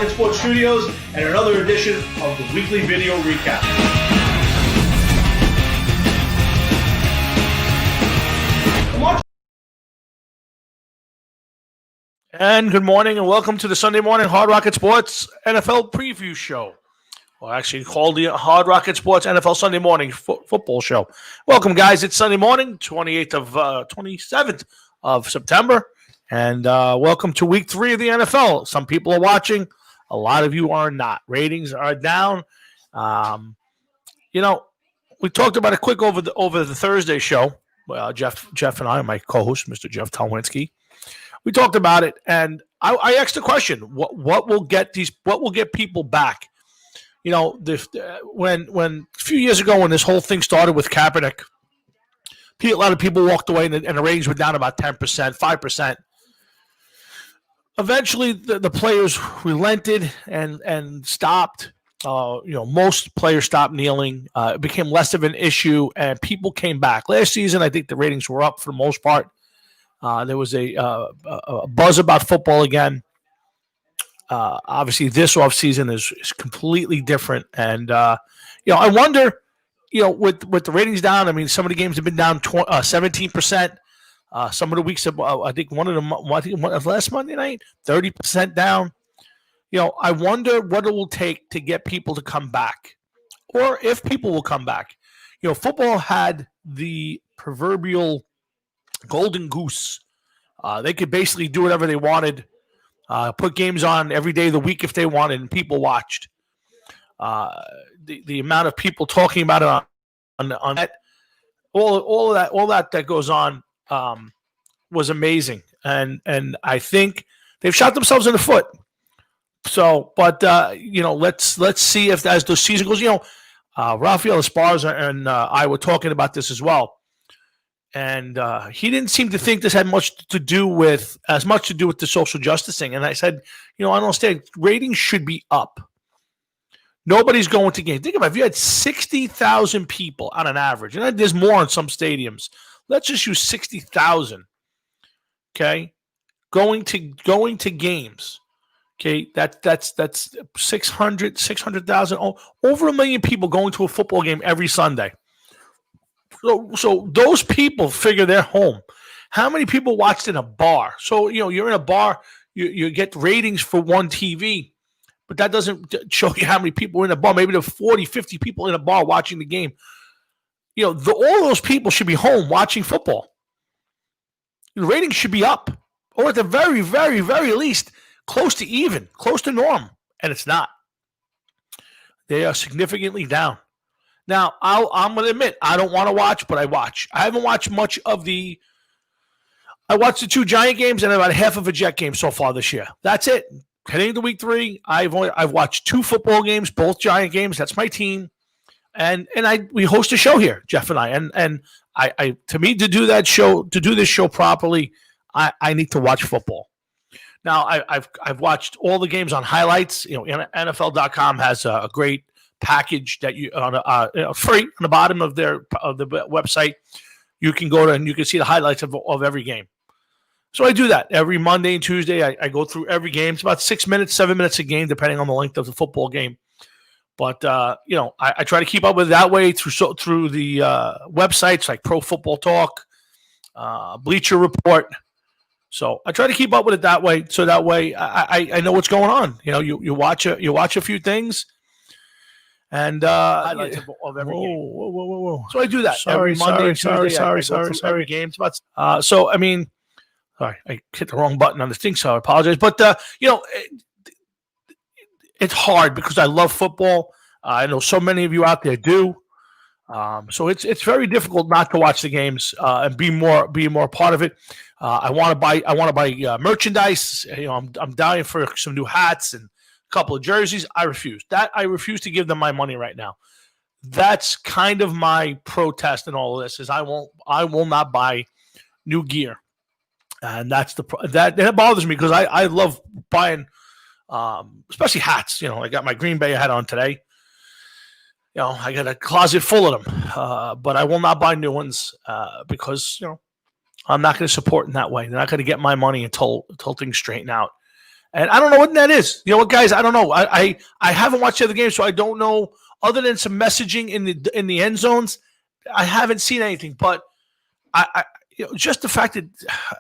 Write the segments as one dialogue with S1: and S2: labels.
S1: Rocket Sports Studios and another edition of the weekly video recap.
S2: And good morning and welcome to the Sunday morning Hard Rocket Sports NFL preview show. Well, actually called the Hard Rocket Sports NFL Sunday morning football show. Welcome, guys. It's Sunday morning, 27th of September. And welcome to week 3 of the NFL. Some people are watching. A lot of you are not. Ratings are down. We talked about it quick over the Thursday show. Jeff and I, my co-host, Mr. Jeff Talwinski. We talked about it, and I asked the question: what will get people back? You know, when a few years ago when this whole thing started with Kaepernick, a lot of people walked away, and the ratings were down about 10%, 5%. Eventually, the players relented and stopped. Most players stopped kneeling. It became less of an issue, and people came back. Last season, I think the ratings were up for the most part. There was a buzz about football again. Obviously, this offseason is completely different. And, I wonder, with the ratings down, I mean, some of the games have been down 17%. Some of the weeks, I think last Monday night, 30% down. I wonder what it will take to get people to come back, or if people will come back. Football had the proverbial golden goose. They could basically do whatever they wanted, put games on every day of the week if they wanted, and people watched. The amount of people talking about it on that, all that goes on was amazing, and I think they've shot themselves in the foot. So, but let's see if as the season goes. Rafael Esparza and I were talking about this as well. And he didn't seem to think this had as much to do with the social justice thing. And I said, I don't understand. Ratings should be up. Nobody's going to games. Think about it. If you had 60,000 people on an average, and there's more in some stadiums. Let's just use 60,000. Okay, going to games. Okay, that's 600,000. Over 1 million people going to a football game every Sunday. So those people figure they're home. How many people watched in a bar? So, you're in a bar, you get ratings for one TV, but that doesn't show you how many people are in a bar. Maybe there are 40, 50 people in a bar watching the game. All those people should be home watching football. The ratings should be up, or at the very, very, very least, close to even, close to norm. And it's not. They are significantly down. Now, I'm going to admit, I don't want to watch, but I watch. I haven't watched much of I watched the 2 Giant games and about half of a Jet game so far this year. That's it. Heading into week 3, I've watched 2 football games, both Giant games. That's my team. And we host a show here, Jeff and I. And I to me, to do this show properly, I need to watch football. Now, I've watched all the games on highlights. NFL.com has a great package that you free on the bottom of the website. You can go to and you can see the highlights of every game. So I do that every Monday and Tuesday. I go through every game. It's about 6 minutes, 7 minutes a game, depending on the length of the football game. But I try to keep up with it that way through the websites like Pro Football Talk, Bleacher Report. So I try to keep up with it that way. So that way I know what's going on. You watch a few things. And highlights of every game. Whoa. So I do that every Monday and Tuesday. Sorry. Games. So I mean, sorry, I hit the wrong button on the thing, so I apologize. But it's hard because I love football. I know so many of you out there do. So it's very difficult not to watch the games and be more part of it. I want to buy merchandise. I'm dying for some new hats and couple of jerseys. I refuse to give them my money right now. That's kind of my protest in all of this is I will not buy new gear. And that's that bothers me because I love buying especially hats. I got my Green Bay hat on today. I got a closet full of them. But I will not buy new ones because I'm not going to support in that way. They're not going to get my money until things straighten out. And I don't know what that is. You know what, guys? I don't know. I haven't watched the other games, so I don't know. Other than some messaging in the end zones, I haven't seen anything. But I just the fact that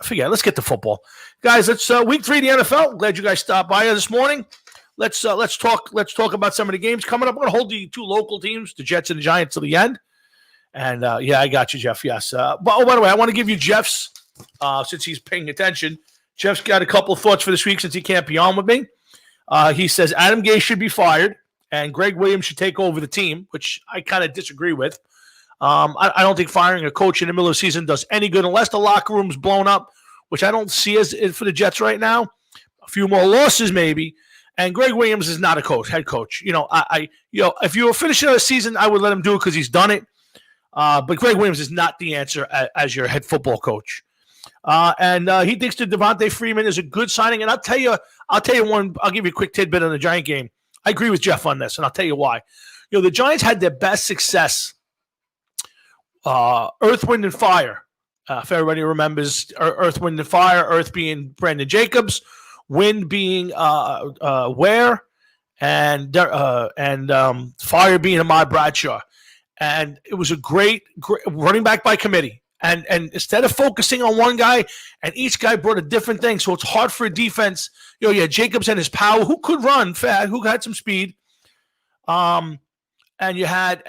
S2: forget. Let's get to football, guys. Let's week 3 of the NFL. Glad you guys stopped by this morning. Let's talk about some of the games coming up. We're gonna hold the 2 local teams, the Jets and the Giants, to the end. And I got you, Jeff. Yes. But by the way, I want to give you Jeff's since he's paying attention. Jeff's got a couple of thoughts for this week since he can't be on with me. He says Adam Gase should be fired and Greg Williams should take over the team, which I kind of disagree with. I don't think firing a coach in the middle of the season does any good unless the locker room's blown up, which I don't see as for the Jets right now. A few more losses maybe. And Greg Williams is not a head coach. If you were finishing the season, I would let him do it because he's done it. But Greg Williams is not the answer as your head football coach. And he thinks that Devontae Freeman is a good signing. And I'll tell you one. I'll give you a quick tidbit on the Giant game. I agree with Jeff on this, and I'll tell you why. The Giants had their best success. Earth, Wind, and Fire. If everybody remembers Earth, Wind, and Fire. Earth being Brandon Jacobs, Wind being Ware, and Fire being Ahmad Bradshaw. And it was a great running back by committee. And instead of focusing on one guy, and each guy brought a different thing, so it's hard for a defense. You had Jacobs and his power, who could run fast, who had some speed. And you had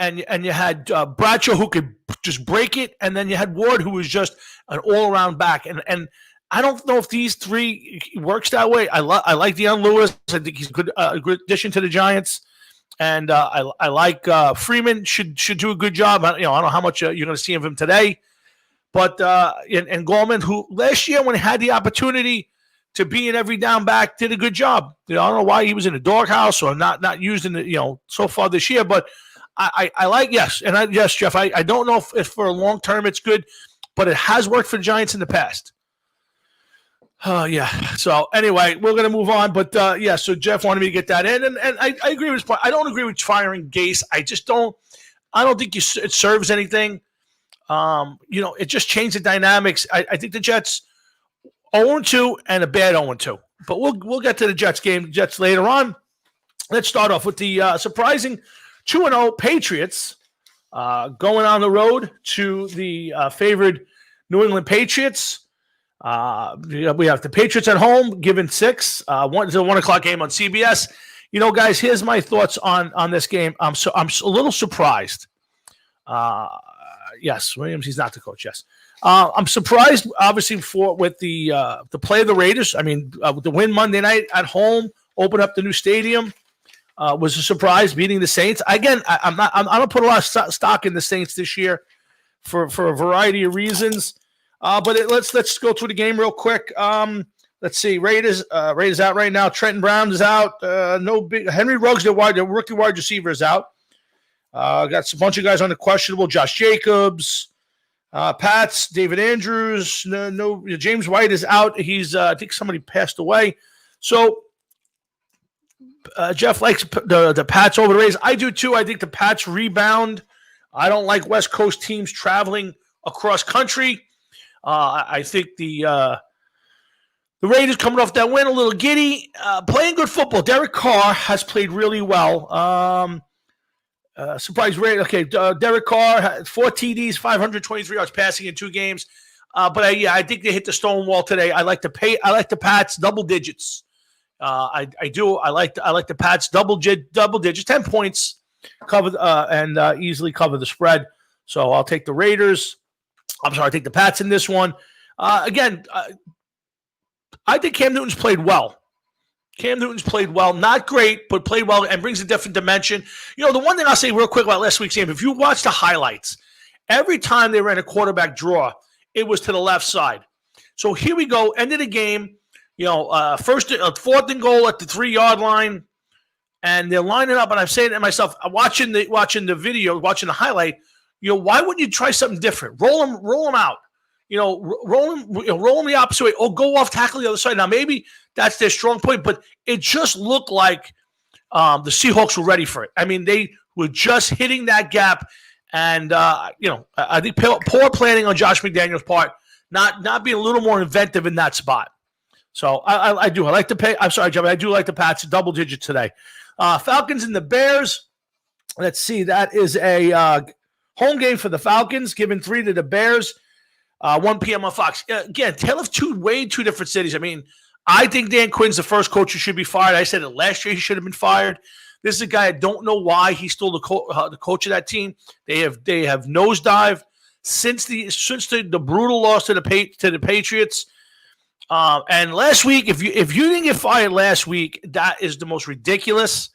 S2: Bradshaw, who could just break it, and then you had Ward, who was just an all-around back. And I don't know if these 3 works that way. I like Deion Lewis. I think he's a good addition to the Giants. And I like Freeman should do a good job. I don't know how much you're going to see of him today. But and Gallman, who last year when he had the opportunity to be an every down back, did a good job. I don't know why he was in the doghouse or not used in the so far this year. But I like yes, Jeff. I don't know if for a long term it's good, but it has worked for the Giants in the past. Yeah. So anyway, we're going to move on. But so Jeff wanted me to get that in, and I agree with his point. I don't agree with firing Gase. I just don't. I don't think it serves anything. It just changed the dynamics. I think the Jets 0-2 and a bad 0-2. But we'll get to the Jets later on. Let's start off with the surprising 2-0 Patriots going on the road to the favored New England Patriots. We have the Patriots at home, given 6. It's a 1 o'clock game on CBS. Guys, here's my thoughts on this game. I'm a little surprised. Yes, Williams, he's not the coach. Yes, I'm surprised, obviously, with the play of the Raiders. I mean, with the win Monday night at home, open up the new stadium, was a surprise. Beating the Saints again. I don't put a lot of stock in the Saints this year for a variety of reasons. But let's go through the game real quick. Let's see. Raiders out right now. Trenton Brown is out. Henry Ruggs, the rookie wide receiver, is out. Got a bunch of guys on the questionable. Josh Jacobs, Pats, David Andrews. No, James White is out. He's I think somebody passed away. So Jeff likes the Pats over the Rays. I do too. I think the Pats rebound. I don't like West Coast teams traveling across country. I think the Raiders coming off that win a little giddy, playing good football. Derek Carr has played really well. Surprise rate. Okay, Derek Carr had 4 TDs, 523 yards passing in 2 games. But I think they hit the stone wall today. I like the Pats double digits. I do. I like the Pats double digits, 10 points, cover and easily cover the spread. So I'll take the Raiders. I take the Pats in this one. Again, I think Cam Newton's played well. Not great, but played well and brings a different dimension. The one thing I'll say real quick about last week's game, if you watch the highlights, every time they ran a quarterback draw, it was to the left side. So here we go, end of the game, 4th and goal at the 3-yard line, and they're lining up, and I'm saying to myself, watching the video, watching the highlight, why wouldn't you try something different? Roll them out. Roll them the opposite way, or go off tackle the other side. Now, maybe that's their strong point, but it just looked like the Seahawks were ready for it. I mean, they were just hitting that gap, and I think poor planning on Josh McDaniels' part, not being a little more inventive in that spot. So I do. I like to pay. I'm sorry, Jimmy. I do like the Pats double digit today. Falcons and the Bears. Let's see. That is a home game for the Falcons, giving 3 to the Bears. 1 p.m. on Fox. Again, tale of two different cities. I mean, I think Dan Quinn's the first coach who should be fired. I said it last year; he should have been fired. This is a guy I don't know why he's still the coach of that team. They have nosedived since the brutal loss to the Patriots. And last week, if you didn't get fired last week, that is the most ridiculous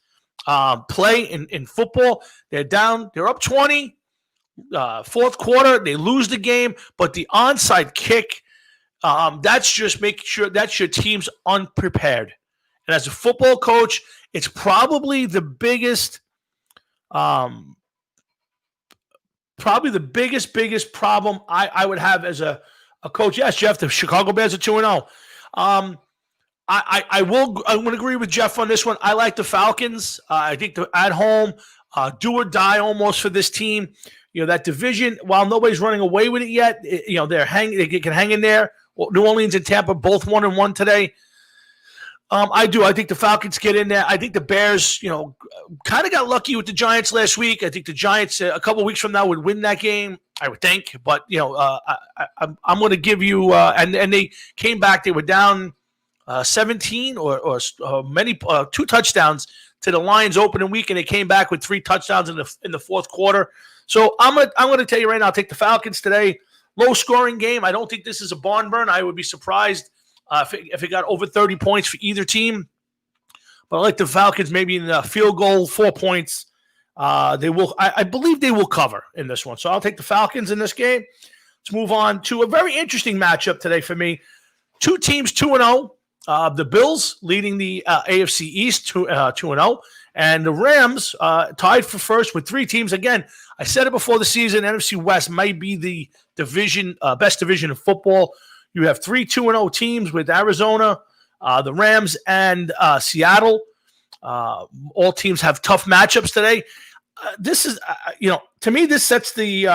S2: play in football. They're down. They're up 20. Fourth quarter, they lose the game, but the onside kick, that's just making sure that's your team's unprepared. And as a football coach, it's probably the biggest problem I would have as a coach. Yes, Jeff, the Chicago Bears are 2-0. I'm going to agree with Jeff on this one. I like the Falcons. I think they're at home, do or die almost for this team. You know, that division, while nobody's running away with it yet, they can hang in there. Well, New Orleans and Tampa both 1-1 today. I think the Falcons get in there. I think the Bears, kind of got lucky with the Giants last week. I think the Giants a couple of weeks from now would win that game, I would think. But, I'm going to give you and they came back. They were down 17 or many 2 touchdowns to the Lions opening week, and they came back with 3 touchdowns in the fourth quarter. So I'm going to tell you right now, I'll take the Falcons today. Low scoring game. I don't think this is a barn burn. I would be surprised if it got over 30 points for either team. But I like the Falcons maybe in the field goal, 4 points. They will. I believe they will cover in this one. So I'll take the Falcons in this game. Let's move on to a very interesting matchup today for me. 2 teams 2-0. The Bills leading the AFC East 2-0. And the Rams tied for first with 3 teams. Again, I said it before the season, NFC West might be the division, best division of football. You have 3 2-0 teams with Arizona, the Rams, and Seattle. All teams have tough matchups today. This is, to me, this sets the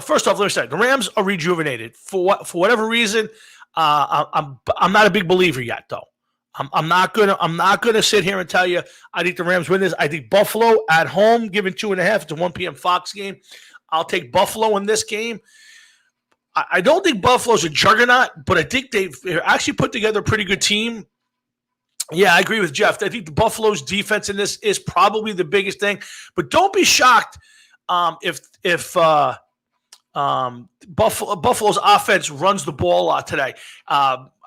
S2: first off, let me say, the Rams are rejuvenated. For whatever reason, I'm not a big believer yet, though. I'm not gonna sit here and tell you I think the Rams win this. I think Buffalo at home, given 2.5. It's a 1 p.m. Fox game. I'll take Buffalo in this game. I don't think Buffalo's a juggernaut, but I think they've actually put together a pretty good team. Yeah, I agree with Jeff. I think the Buffalo's defense in this is probably the biggest thing. But don't be shocked if Buffalo's offense runs the ball a lot today.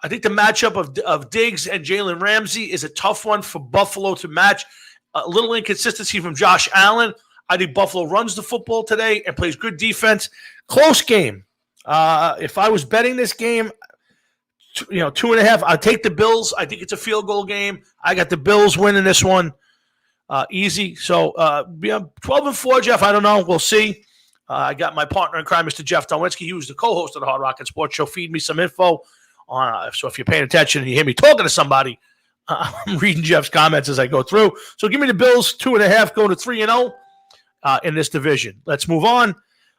S2: I think the matchup of Diggs and Jalen Ramsey is a tough one for Buffalo to match. A little inconsistency from Josh Allen. I think Buffalo runs the football today and plays good defense. Close game. If I was betting this game, 2.5, I'd take the Bills. I think it's a field goal game. I got the Bills winning this one easy. So 12-4, Jeff. I don't know. We'll see. I got my partner in crime, Mr. Jeff Donwinski. He was the co-host of the Hard Rock and Sports Show. Feed me some info. So if you're paying attention and you hear me talking to somebody, I'm reading Jeff's comments as I go through. So give me the Bills, 2.5, go to 3-0 in this division. Let's move on.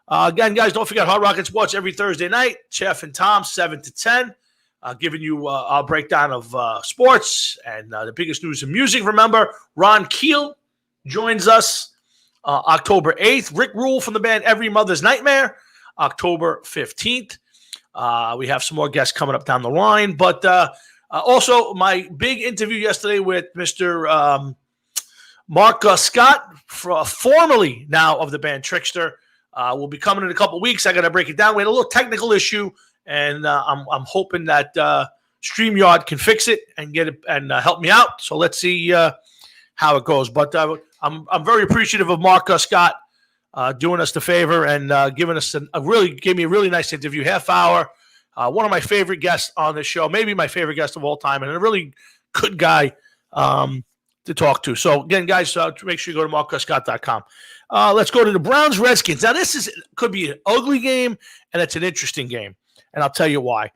S2: Again, guys, don't forget Hard Rock and Sports every Thursday night. Jeff and Tom, 7 to 10, giving you our breakdown of sports and the biggest news in music. Remember, Ron Keel joins us October 8th. Rick Rule from the band Every Mother's Nightmare, October 15th. We have some more guests coming up down the line. But also, my big interview yesterday with Mr. Mark Scott, formerly now of the band Trickster, will be coming in a couple weeks. I got to break it down. We had a little technical issue, and I'm hoping that StreamYard can fix it and get it and help me out. So let's see how it goes. But I'm very appreciative of Mark Scott doing us the favor and giving us gave me a really nice interview, half hour. One of my favorite guests on the show, maybe my favorite guest of all time, and a really good guy to talk to. So again, guys, make sure you go to markscott.com. Let's go to the Browns-Redskins. Now, this could be an ugly game, and it's an interesting game, and I'll tell you why.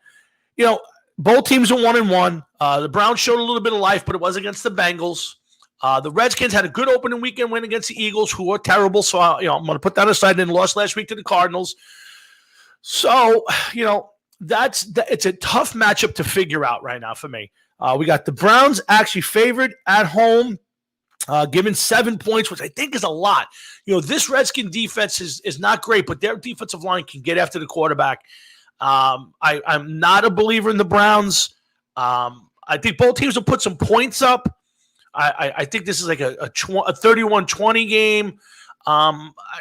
S2: Both teams are 1-1. The Browns showed a little bit of life, but it was against the Bengals. The Redskins had a good opening weekend win against the Eagles, who are terrible. So, I'm going to put that aside and lost last week to the Cardinals. So, it's a tough matchup to figure out right now for me. We got the Browns actually favored at home, given 7 points, which I think is a lot. This Redskin defense is not great, but their defensive line can get after the quarterback. I'm not a believer in the Browns. I think both teams will put some points up. I think this is like a 31-20 game.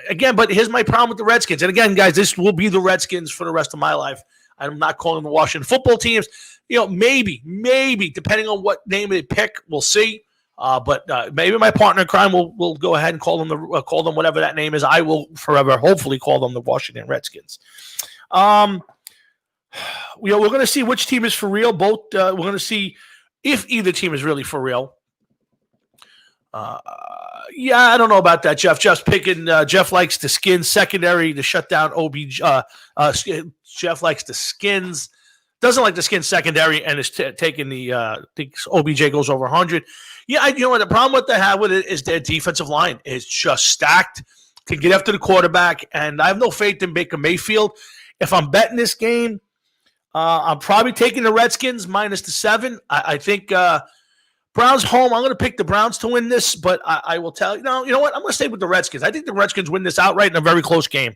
S2: Again, but here's my problem with the Redskins. And again, guys, this will be the Redskins for the rest of my life. I'm not calling the Washington football teams. Maybe, depending on what name they pick, we'll see. But maybe my partner in crime will go ahead and call them whatever that name is. I will forever, hopefully, call them the Washington Redskins. We're going to see which team is for real. Both. We're going to see if either team is really for real. I don't know about that, Jeff. Jeff likes the skins secondary to shut down OBJ. Jeff likes the skins. Doesn't like the skins secondary and is taking thinks OBJ goes over 100. Yeah, the problem with they have with it is their defensive line is just stacked, can get after the quarterback, and I have no faith in Baker Mayfield. If I'm betting this game, I'm probably taking the Redskins minus the 7. I think Browns home. I'm going to pick the Browns to win this, but I will tell you, you know what? I'm going to stay with the Redskins. I think the Redskins win this outright in a very close game.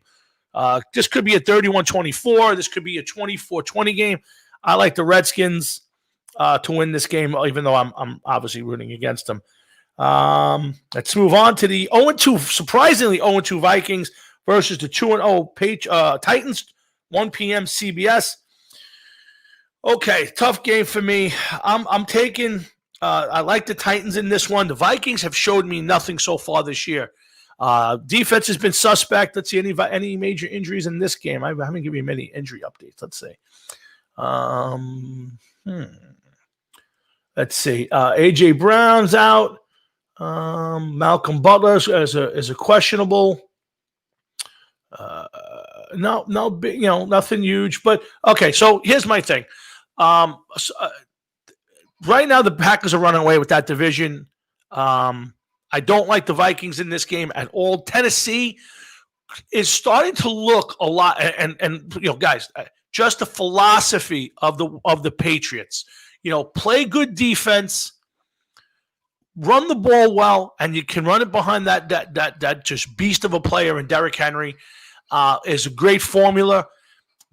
S2: This could be a 31-24. This could be a 24-20 game. I like the Redskins to win this game, even though I'm obviously rooting against them. Let's move on to the 0-2, surprisingly 0-2 Vikings versus the 2-0 Titans, 1 p.m. CBS. Okay, tough game for me. I'm taking. I like the Titans in this one. The Vikings have showed me nothing so far this year. Defense has been suspect. Let's see any major injuries in this game. I haven't given you many injury updates. Let's see. Let's see. AJ Brown's out. Malcolm Butler is a questionable. No, nothing huge. But okay. So here's my thing. Right now, the Packers are running away with that division. I don't like the Vikings in this game at all. Tennessee is starting to look a lot, and guys, just the philosophy of the Patriots. Play good defense, run the ball well, and you can run it behind that just beast of a player in Derrick Henry. Is a great formula.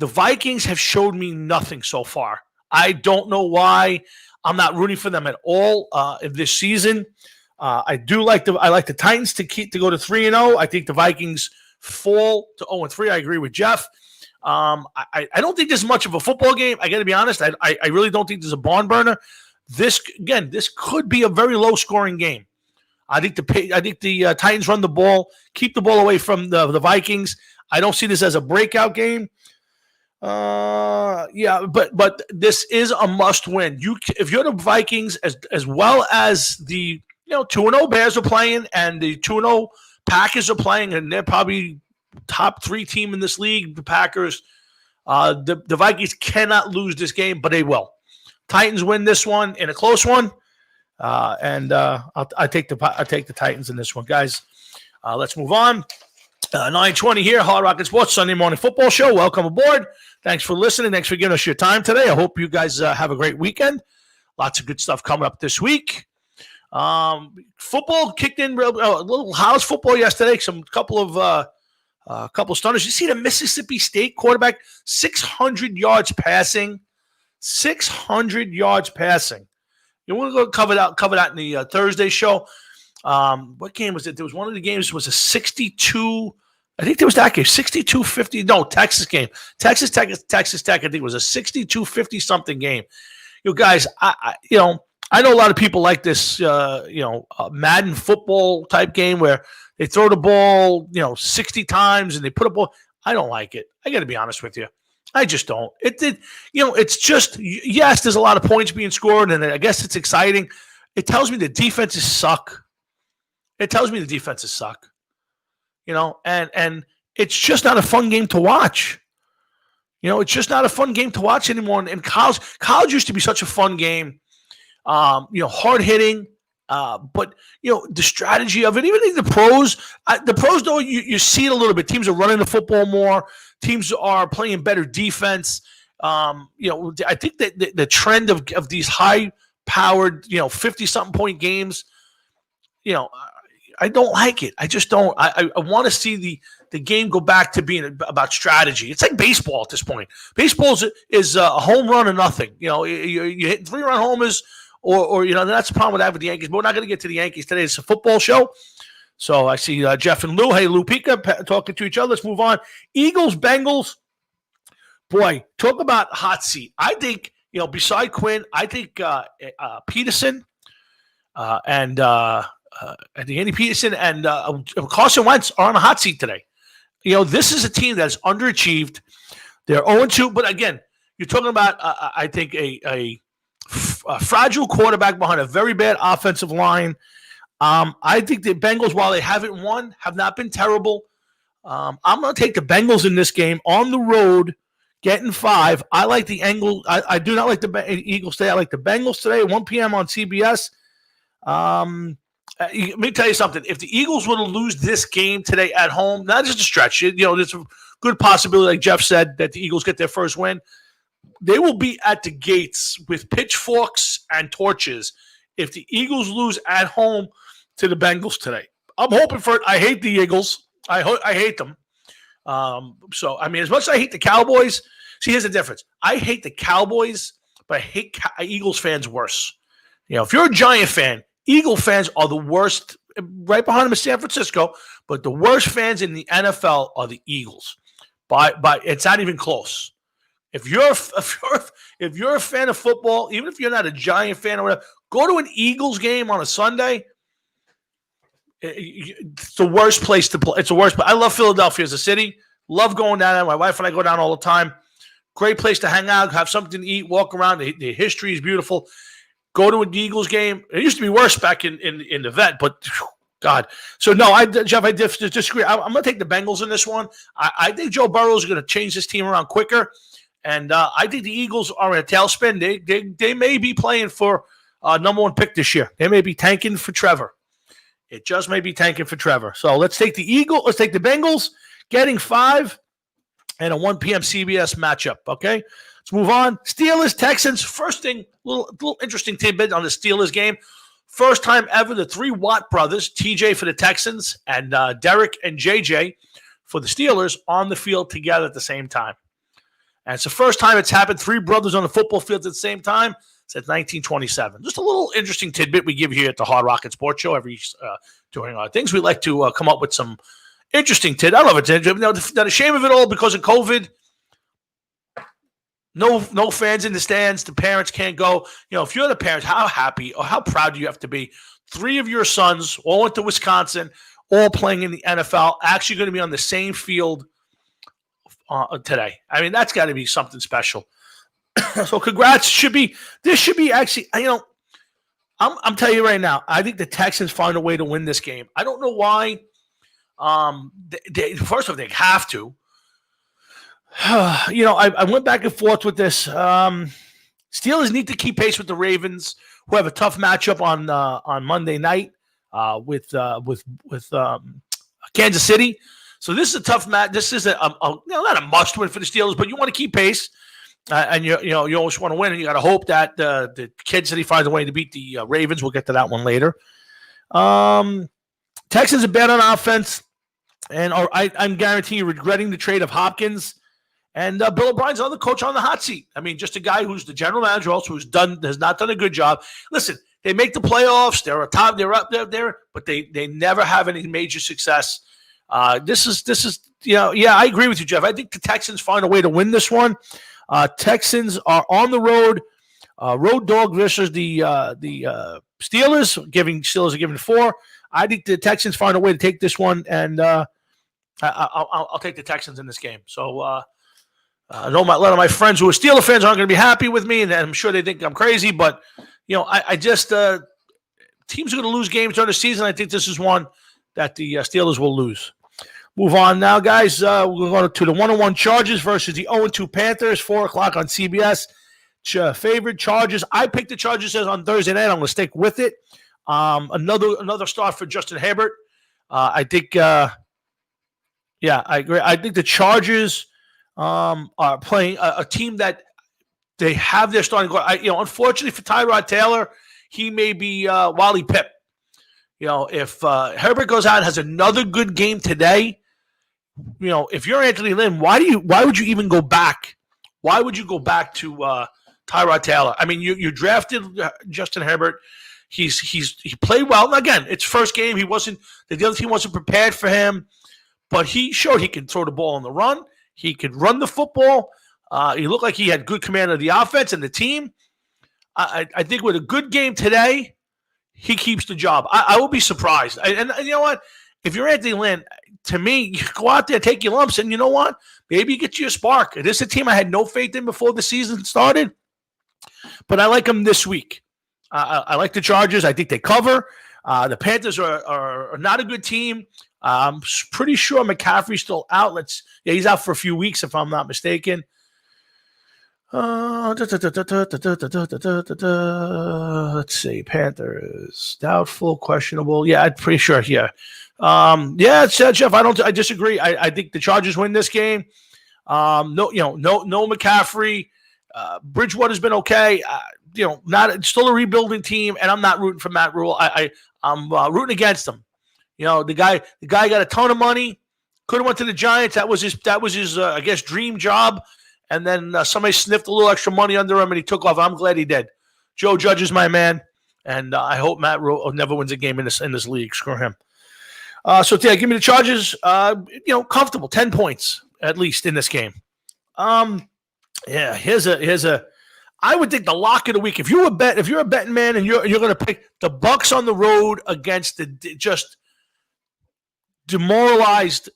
S2: The Vikings have showed me nothing so far. I don't know why. I'm not rooting for them at all this season. I like the Titans to go to 3-0. I think the Vikings fall to 0-3. I agree with Jeff. I don't think this is much of a football game. I got to be honest. I really don't think there's a barn burner. This could be a very low scoring game. I think the Titans run the ball, keep the ball away from the Vikings. I don't see this as a breakout game. But this is a must win. If you're the Vikings, as well as the 2-0 Bears are playing and the 2-0 Packers are playing, and they're probably top 3 team in this league. The Packers, the Vikings cannot lose this game, but they will. Titans win this one in a close one, and I take the Titans in this one, guys. Let's move on. 9:20 here, Hard Rocket Sports Sunday Morning Football Show. Welcome aboard. Thanks for listening. Thanks for giving us your time today. I hope you guys have a great weekend. Lots of good stuff coming up this week. Football kicked in a little house football yesterday. Couple of stunners. You see the Mississippi State quarterback, 600 yards passing. 600 yards passing. You want to go cover that in the Thursday show. What game was it? There was one of the games was a 62. I think there was that game, 62-50. No, Texas game. Texas Tech. I think it was a 62-50 something game. Guys, I know a lot of people like this, Madden football type game where they throw the ball, 60 times and they put a ball. I don't like it. I got to be honest with you. I just don't. It's just, yes, there's a lot of points being scored, and I guess it's exciting. It tells me the defenses suck. And it's just not a fun game to watch. It's just not a fun game to watch anymore. And college used to be such a fun game. Hard hitting. But the strategy of it, even the pros though, you see it a little bit. Teams are running the football more. Teams are playing better defense. I think that the trend of these high-powered, 50-something point games, I don't like it. I just don't. I want to see the game go back to being about strategy. It's like baseball at this point. Baseball is a home run or nothing. You hit 3-run homers, or that's the problem with that with the Yankees. But we're not going to get to the Yankees today. It's a football show. So I see Jeff and Lou. Hey, Lou Pika talking to each other. Let's move on. Eagles, Bengals. Boy, talk about hot seat. I think, beside Quinn, I think Peterson and Andy Peterson and Carson Wentz are on a hot seat today. This is a team that's underachieved. They're 0-2, but again, you're talking about, I think, a fragile quarterback behind a very bad offensive line. I think the Bengals, while they haven't won, have not been terrible. I'm going to take the Bengals in this game on the road, getting 5. I like the Eagles. I do not like the Eagles today. I like the Bengals today, 1 p.m. on CBS. Let me tell you something. If the Eagles were to lose this game today at home, not just a stretch. There's a good possibility, like Jeff said, that the Eagles get their first win. They will be at the gates with pitchforks and torches if the Eagles lose at home to the Bengals today. I'm hoping for it. I hate the Eagles. I hate them. As much as I hate the Cowboys, see, here's the difference. I hate the Cowboys, but I hate Eagles fans worse. If you're a Giant fan, Eagle fans are the worst. Right behind them is San Francisco, but the worst fans in the NFL are the Eagles. But it's not even close. If you're a fan of football, even if you're not a Giant fan or whatever, go to an Eagles game on a Sunday. It's the worst place to play. It's the worst. But I love Philadelphia as a city. Love going down there. My wife and I go down all the time. Great place to hang out, have something to eat, walk around. The history is beautiful. Go to an Eagles game. It used to be worse back in the vet, but God. So no, Jeff, I disagree. I'm going to take the Bengals in this one. I think Joe Burrow is going to change this team around quicker, and I think the Eagles are in a tailspin. They may be playing for number 1 pick this year. They may be tanking for Trevor. It just may be tanking for Trevor. So let's take the Bengals, getting 5, and a 1 p.m. CBS matchup. Okay. Let's move on. Steelers, Texans. First thing, little interesting tidbit on the Steelers game. First time ever, the 3 Watt brothers, TJ for the Texans and Derek and JJ for the Steelers, on the field together at the same time. And it's the first time it's happened, 3 brothers on the football field at the same time since 1927. Just a little interesting tidbit we give here at the Hard Rocket Sports Show during our things. We like to come up with some interesting tidbits. I love it. The shame of it all, because of COVID, no fans in the stands. The parents can't go. If you're the parents, how happy or how proud do you have to be? 3 of your sons all went to Wisconsin, all playing in the NFL, actually going to be on the same field today. I mean, that's got to be something special. So congrats. This should be actually, I'm telling you right now, I think the Texans find a way to win this game. I don't know why. First of all, they have to. I went back and forth with this. Steelers need to keep pace with the Ravens, who have a tough matchup on Monday night with Kansas City. So this is a tough match. This is not a must win for the Steelers, but you want to keep pace, and you always want to win, and you got to hope that the Kansas City finds a way to beat the Ravens. We'll get to that one later. Texans are bad on offense, and I'm guaranteeing you regretting the trade of Hopkins. And Bill O'Brien's another coach on the hot seat. I mean, just a guy who's the general manager, also has not done a good job. Listen, they make the playoffs. They're up there, but they never have any major success. This is I agree with you, Jeff. I think the Texans find a way to win this one. Texans are on the road, road dog versus the Steelers. Steelers are giving 4. I think the Texans find a way to take this one, and I'll take the Texans in this game. So. I know a lot of my friends who are Steelers fans aren't going to be happy with me, and I'm sure they think I'm crazy. But I just teams are going to lose games during the season. I think this is one that the Steelers will lose. Move on now, guys. We're going to the 1-1 Chargers versus the 0-2 Panthers. 4:00 on CBS. Favorite Chargers. I picked the Chargers on Thursday night. I'm going to stick with it. Another start for Justin Herbert. I think. I agree. I think the Chargers. are playing a team that they have their starting guard. Unfortunately for Tyrod Taylor, he may be Wally Pipp. If Herbert goes out and has another good game today, if you're Anthony Lynn, why would you even go back? Why would you go back to Tyrod Taylor? I mean, you drafted Justin Herbert. He played well. Again, it's first game. The other team wasn't prepared for him, but he showed he can throw the ball on the run. He could run the football. He looked like he had good command of the offense and the team. I think with a good game today, he keeps the job. I will be surprised. And you know what? If you're Anthony Lynn, to me, you go out there, take your lumps, and you know what? Maybe you get you a spark. This is a team I had no faith in before the season started, but I like them this week. I like the Chargers. I think they cover. The Panthers are not a good team. I'm pretty sure McCaffrey's still out. He's out for a few weeks, if I'm not mistaken. Let's see. Panthers doubtful, questionable. Yeah, I'm pretty sure. Yeah. Jeff. I disagree. I think the Chargers win this game. No McCaffrey. Bridgewater's been okay. Still a rebuilding team, and I'm not rooting for Matt Rule. I'm rooting against him. The guy got a ton of money. Could have went to the Giants. That was his I guess dream job. And then somebody sniffed a little extra money under him, and he took off. I'm glad he did. Joe Judge is my man, and I hope Matt Rule never wins a game in this league. Screw him. Give me the Chargers. Comfortable 10 points at least in this game. Here's a. I would think the lock of the week. If you're a betting man and you're going to pick the Bucks on the road against the just demoralized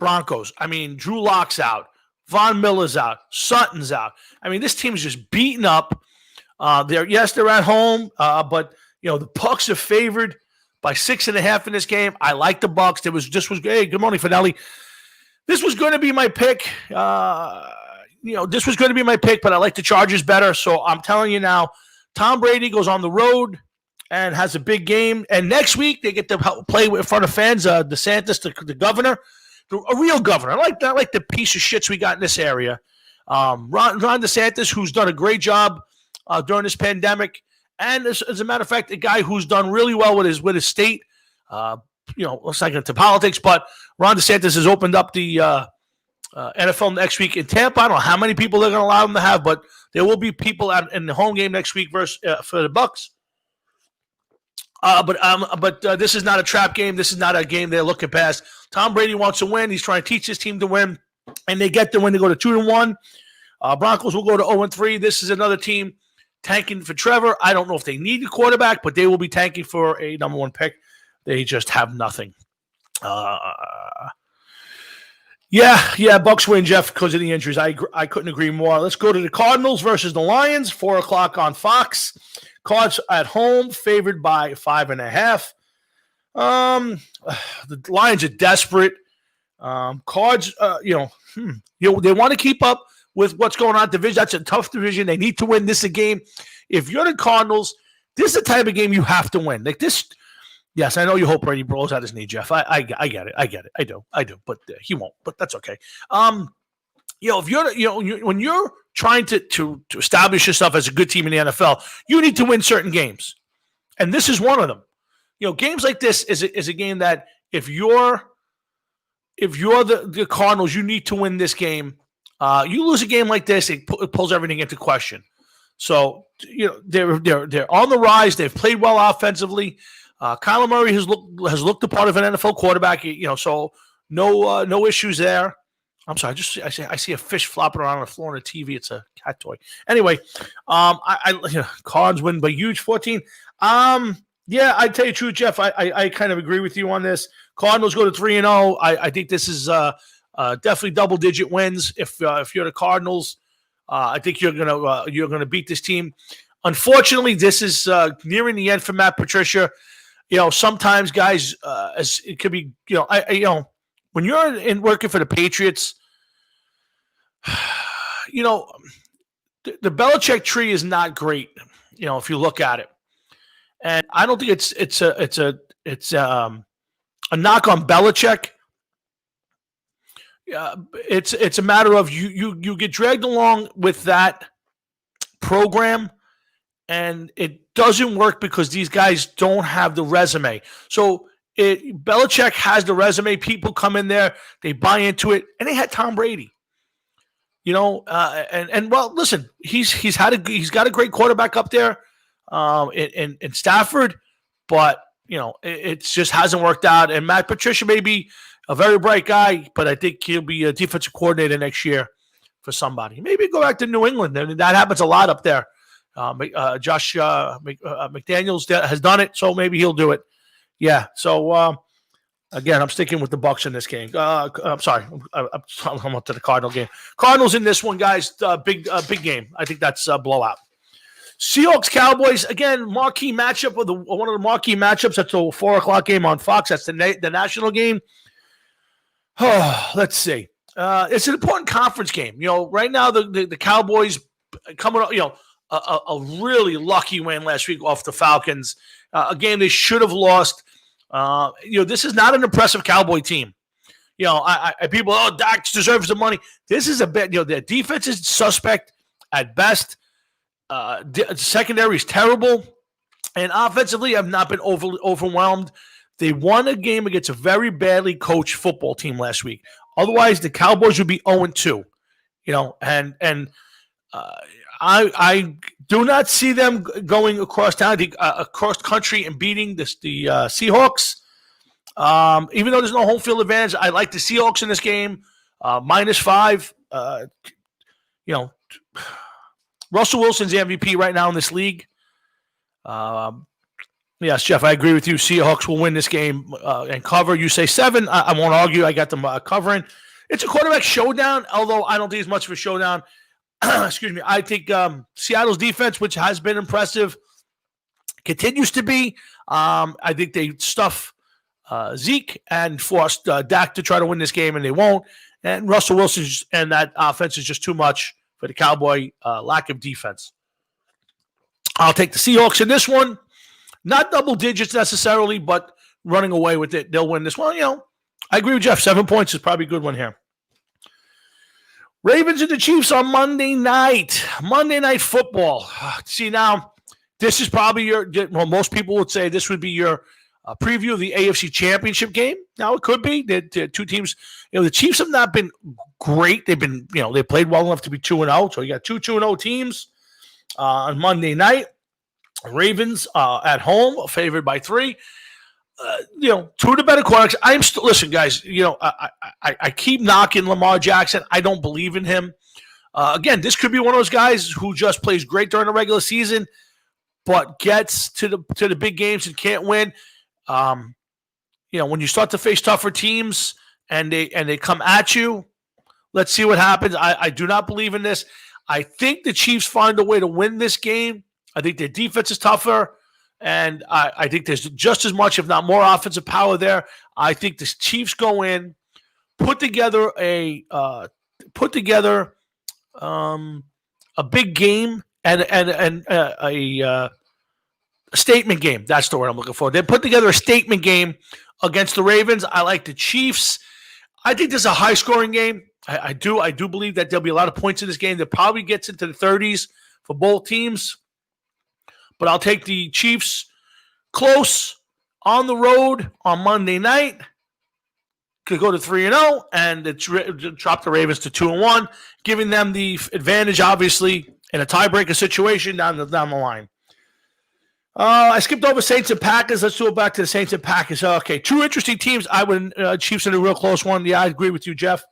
S2: Broncos. I mean, Drew Lock's out. Von Miller's out. Sutton's out. I mean, this team's just beaten up. They're at home, but the Bucks are favored by 6.5 in this game. I like the Bucks. Hey, good morning, Finelli. This was going to be my pick. This was going to be my pick, but I like the Chargers better. So I'm telling you now, Tom Brady goes on the road and has a big game. And next week they get to play in front of fans. DeSantis, the governor. A real governor. I like the piece of shits we got in this area. Ron DeSantis, who's done a great job during this pandemic, and as a matter of fact, a guy who's done really well with his state. Let's not get into politics, but Ron DeSantis has opened up the NFL next week in Tampa. I don't know how many people they're going to allow them to have, but there will be people in the home game next week for the Bucks. But this is not a trap game. This is not a game they're looking past. Tom Brady wants to win. He's trying to teach his team to win, and they get the win to go to 2-1. Broncos will go to 0-3. This is another team tanking for Trevor. I don't know if they need a quarterback, but they will be tanking for a number one pick. They just have nothing. Bucks win, Jeff, because of the injuries. I couldn't agree more. Let's go to the Cardinals versus the Lions, 4:00 on Fox. Cards at home, favored by 5.5. The Lions are desperate. Cards, they want to keep up with what's going on in the division. That's a tough division. They need to win this a game. If you're the Cardinals, this is the type of game you have to win. Like this. Yes, I know you hope Brady blows out his knee, Jeff. I get it. I get it. I do. But he won't. But that's okay. If you're when you're trying to establish yourself as a good team in the NFL, you need to win certain games, and this is one of them. Games like this is a game that if you're the Cardinals, you need to win this game. You lose a game like this, it pulls everything into question. So they're on the rise. They've played well offensively. Kyler Murray has looked the part of an NFL quarterback. So no issues there. I'm sorry. I see a fish flopping around on the floor on the TV. It's a cat toy. Anyway, Cards win by huge 14. I tell you the truth, Jeff. I kind of agree with you on this. Cardinals go to 3-0. I think this is definitely double-digit wins. If you're the Cardinals, I think you're gonna beat this team. Unfortunately, this is nearing the end for Matt Patricia. Sometimes guys, as it could be, when you're working for the Patriots, the Belichick tree is not great. If you look at it, and I don't think it's a knock on Belichick. it's a matter of you get dragged along with that program, and it doesn't work because these guys don't have the resume. So Belichick has the resume. People come in there, they buy into it, and they had Tom Brady. And well, listen, he's got a great quarterback up there, in Stafford, but it just hasn't worked out. And Matt Patricia may be a very bright guy, but I think he'll be a defensive coordinator next year for somebody. Maybe go back to New England. I mean, that happens a lot up there. Josh McDaniels has done it, so maybe he'll do it. Yeah. So again, I'm sticking with the Bucs in this game. I'm sorry, I'm up to the Cardinal game. Cardinals in this one, guys. Big game. I think that's a blowout. Seahawks Cowboys again, marquee matchup with one of the marquee matchups. That's a 4:00 game on Fox. That's the national game. Oh, let's see. It's an important conference game. Right now the Cowboys coming up. A really lucky win last week off the Falcons. A game they should have lost. This is not an impressive Cowboy team. People, Dak deserves the money. This is a bit. Their defense is suspect at best. Secondary is terrible, and offensively, have not been overwhelmed. They won a game against a very badly coached football team last week. Otherwise, the Cowboys would be 0-2. I do not see them going across town, across country, and beating the Seahawks. Even though there's no home field advantage, I like the Seahawks in this game. -5. Russell Wilson's the MVP right now in this league. Yes, Jeff, I agree with you. Seahawks will win this game and cover. You say 7. I won't argue. I got them covering. It's a quarterback showdown, although I don't think it's much of a showdown. Excuse me. I think Seattle's defense, which has been impressive, continues to be. I think they stuff Zeke and forced Dak to try to win this game, and they won't. And Russell Wilson and that offense is just too much for the Cowboy lack of defense. I'll take the Seahawks in this one. Not double digits necessarily, but running away with it. They'll win this one. I agree with Jeff. 7 points is probably a good one here. Ravens and the Chiefs on Monday night. Monday Night Football. See, now, this is probably most people would say this would be your preview of the AFC Championship game. Now, it could be. The two teams, the Chiefs have not been great. They've been, they played well enough to be 2-0. So you got 2-0 teams on Monday night. Ravens at home, favored by 3. Two of the better quarterbacks. Listen, guys. I keep knocking Lamar Jackson. I don't believe in him. Again, this could be one of those guys who just plays great during the regular season, but gets to the big games and can't win. When you start to face tougher teams and they come at you, let's see what happens. I do not believe in this. I think the Chiefs find a way to win this game. I think their defense is tougher, and I think there's just as much, if not more, offensive power there. I think the Chiefs go in, put together a big game and a statement game. That's the word I'm looking for. They put together a statement game against the Ravens. I like the Chiefs. I think this is a high-scoring game. I do believe that there'll be a lot of points in this game that probably gets into the 30s for both teams. But I'll take the Chiefs close on the road on Monday night. Could go to 3-0 and drop the Ravens to 2-1, giving them the advantage, obviously, in a tiebreaker situation down the line. I skipped over Saints and Packers. Let's do it back to the Saints and Packers. Okay, two interesting teams. I would Chiefs in a real close one. Yeah, I agree with you, Jeff.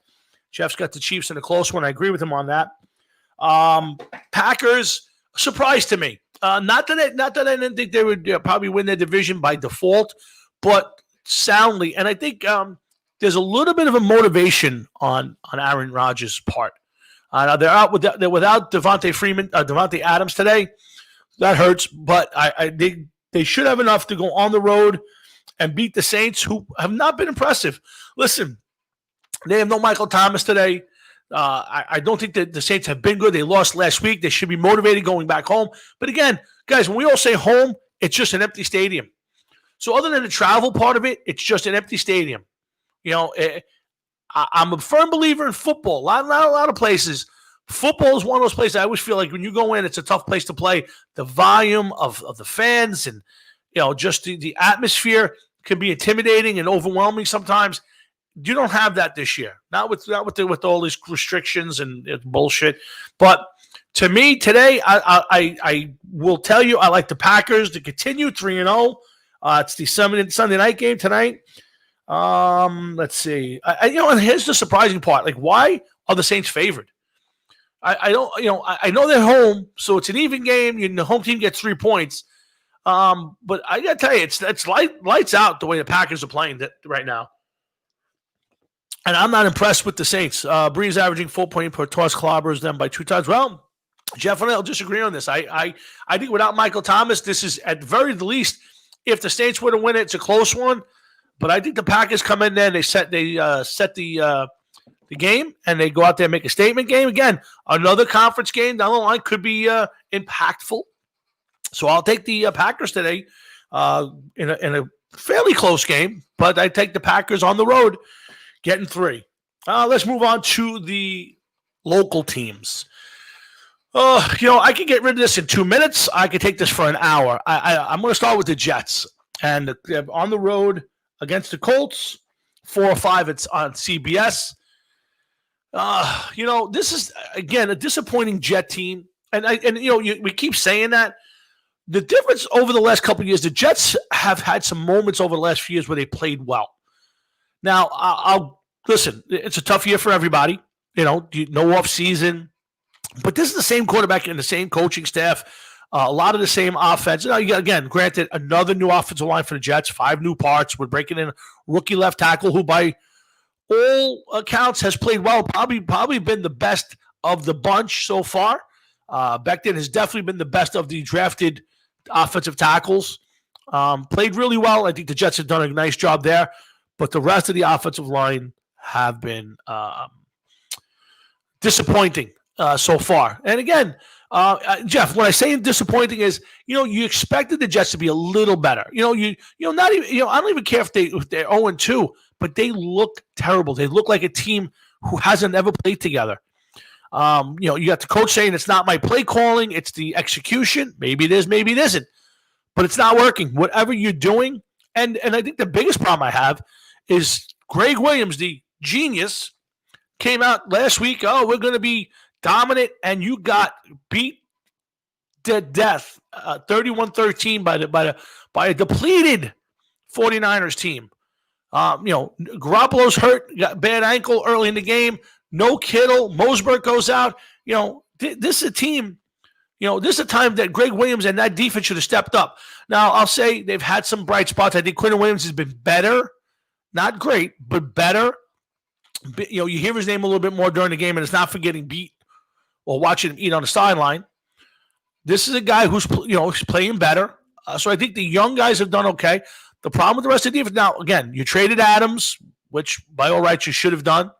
S2: Jeff's got the Chiefs in a close one. I agree with him on that. Packers, surprise to me. Not that I didn't think they would probably win their division by default, but soundly. And I think there's a little bit of a motivation on Aaron Rodgers' part. They're without Devontae Adams today. That hurts, but they should have enough to go on the road and beat the Saints, who have not been impressive. Listen, they have no Michael Thomas today. I don't think that the Saints have been good. They lost last week. They should be motivated going back home. But again, guys, when we all say home, it's just an empty stadium. So other than the travel part of it, it's just an empty stadium. I'm a firm believer in football. A lot of places. Football is one of those places I always feel like when you go in, it's a tough place to play. The volume of the fans and just the atmosphere can be intimidating and overwhelming sometimes. You don't have that this year. Not with all these restrictions and bullshit. But to me today, I will tell you I like the Packers to continue 3-0. It's the Sunday night game tonight. Let's see. And here's the surprising part. Like, why are the Saints favored? I don't. I know they're home, so it's an even game. The home team gets 3 points. But I gotta tell you, it's lights out the way the Packers are playing right now. And I'm not impressed with the Saints. Breeze averaging 4 points per toss, clobbers them by 2 times. Well, Jeff and I will disagree on this. I think without Michael Thomas, this is at very least, if the Saints were to win it, it's a close one. But I think the Packers come in there and they set the game, and they go out there and make a statement game. Again, another conference game down the line could be impactful. So I'll take the Packers today in a fairly close game, but I take the Packers on the road getting 3. Let's move on to the local teams. I could get rid of this in 2 minutes. I could take this for an hour. I'm going to start with the Jets. And they're on the road against the Colts. 4 or 5, it's on CBS. This is, again, a disappointing Jet team. And we keep saying that. The difference over the last couple of years, the Jets have had some moments over the last few years where they played well. Now, I'll listen, it's a tough year for everybody. No off season. But this is the same quarterback and the same coaching staff, a lot of the same offense. Again, granted, another new offensive line for the Jets, 5 new parts. We're breaking in a rookie left tackle who, by all accounts, has played well, probably been the best of the bunch so far. Becton has definitely been the best of the drafted offensive tackles. Played really well. I think the Jets have done a nice job there. But the rest of the offensive line have been disappointing so far. And again, Jeff, when I say disappointing is, you expected the Jets to be a little better. Not even, I don't even care if they're 0-2, but they look terrible. They look like a team who hasn't ever played together. You got the coach saying it's not my play calling, it's the execution. Maybe it is, maybe it isn't, but it's not working. Whatever you're doing, and I think the biggest problem I have is Greg Williams, the genius, came out last week. Oh, we're going to be dominant, and you got beat to death, 31-13 by a depleted 49ers team. Garoppolo's hurt, got bad ankle early in the game. No Kittle. Mosberg goes out. This is a team. This is a time that Greg Williams and that defense should have stepped up. Now, I'll say they've had some bright spots. I think Quentin Williams has been better. Not great, but better. You hear his name a little bit more during the game, and it's not for getting beat or watching him eat on the sideline. This is a guy who's playing better. So I think the young guys have done okay. The problem with the rest of the defense, now, again, you traded Adams, which by all rights you should have done.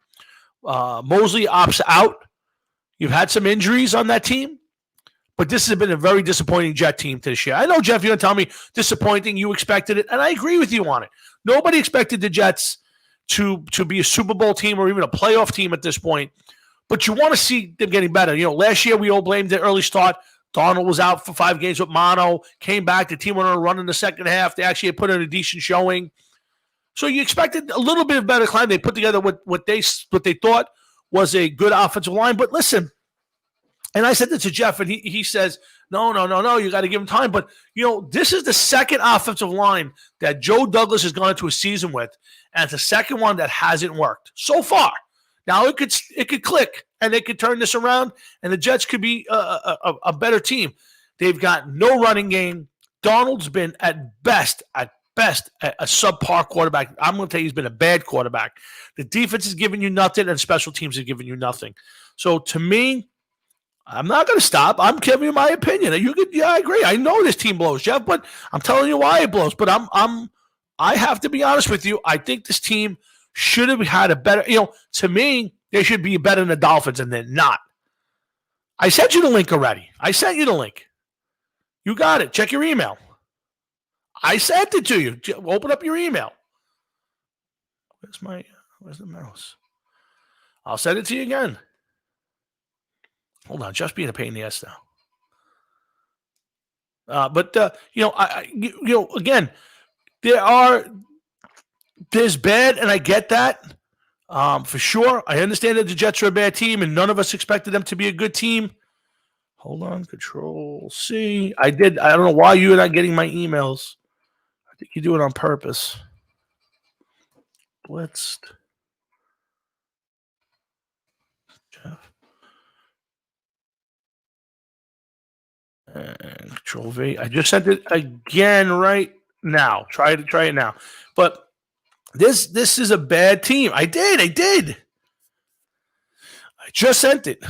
S2: Mosley opts out. You've had some injuries on that team, but this has been a very disappointing Jet team this year. I know, Jeff, you're going to tell me disappointing. You expected it, and I agree with you on it. Nobody expected the Jets to be a Super Bowl team or even a playoff team at this point, but you want to see them getting better. Last year we all blamed the early start. Darnold was out for 5 games with mono, came back. The team went on a run in the second half. They actually put in a decent showing. So you expected a little bit of better climb. They put together what they thought was a good offensive line. But listen, and I said this to Jeff, and he says, no, you got to give him time. But, this is the second offensive line that Joe Douglas has gone into a season with, and it's the second one that hasn't worked so far. Now, it could click, and they could turn this around, and the Jets could be a better team. They've got no running game. Donald's been, at best, a subpar quarterback. I'm going to tell you he's been a bad quarterback. The defense is giving you nothing, and special teams are giving you nothing. So, to me, I'm not going to stop. I'm giving you my opinion. I agree. I know this team blows, Jeff, but I'm telling you why it blows. But I have to be honest with you. I think this team should have had a better, to me, they should be better than the Dolphins, and they're not. I sent you the link already. I sent you the link. You got it. Check your email. I sent it to you. Open up your email. Where's the mouse? I'll send it to you again. Hold on, just being a pain in the ass now. But again, there's bad, and I get that for sure. I understand that the Jets are a bad team, and none of us expected them to be a good team. Hold on, Control C. I don't know why you're not getting my emails. I think you do it on purpose. Blitzed. Jeff. And Control V. I just sent it again right now. Try it now. But this is a bad team. I did. I just sent it.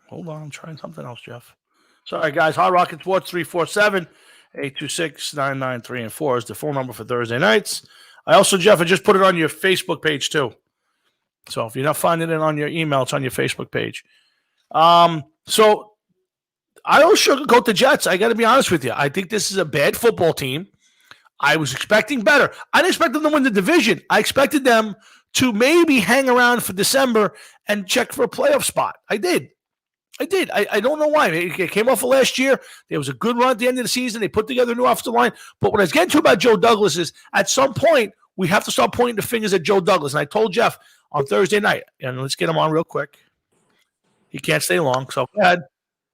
S2: Hold on, I'm trying something else, Jeff. Sorry, guys. Hard Rocket Sports 347-826-993-4 is the phone number for Thursday nights. I also, Jeff, I just put it on your Facebook page too. So if you're not finding it on your email, it's on your Facebook page. So I don't sugarcoat the Jets. I got to be honest with you. I think this is a bad football team. I was expecting better. I didn't expect them to win the division. I expected them to maybe hang around for December and check for a playoff spot. I did. I don't know why. It came off of last year. There was a good run at the end of the season. They put together a new offensive line. But what I was getting to about Joe Douglas is at some point, we have to start pointing the fingers at Joe Douglas. And I told Jeff on Thursday night, and let's get him on real quick. He can't stay long, so go ahead.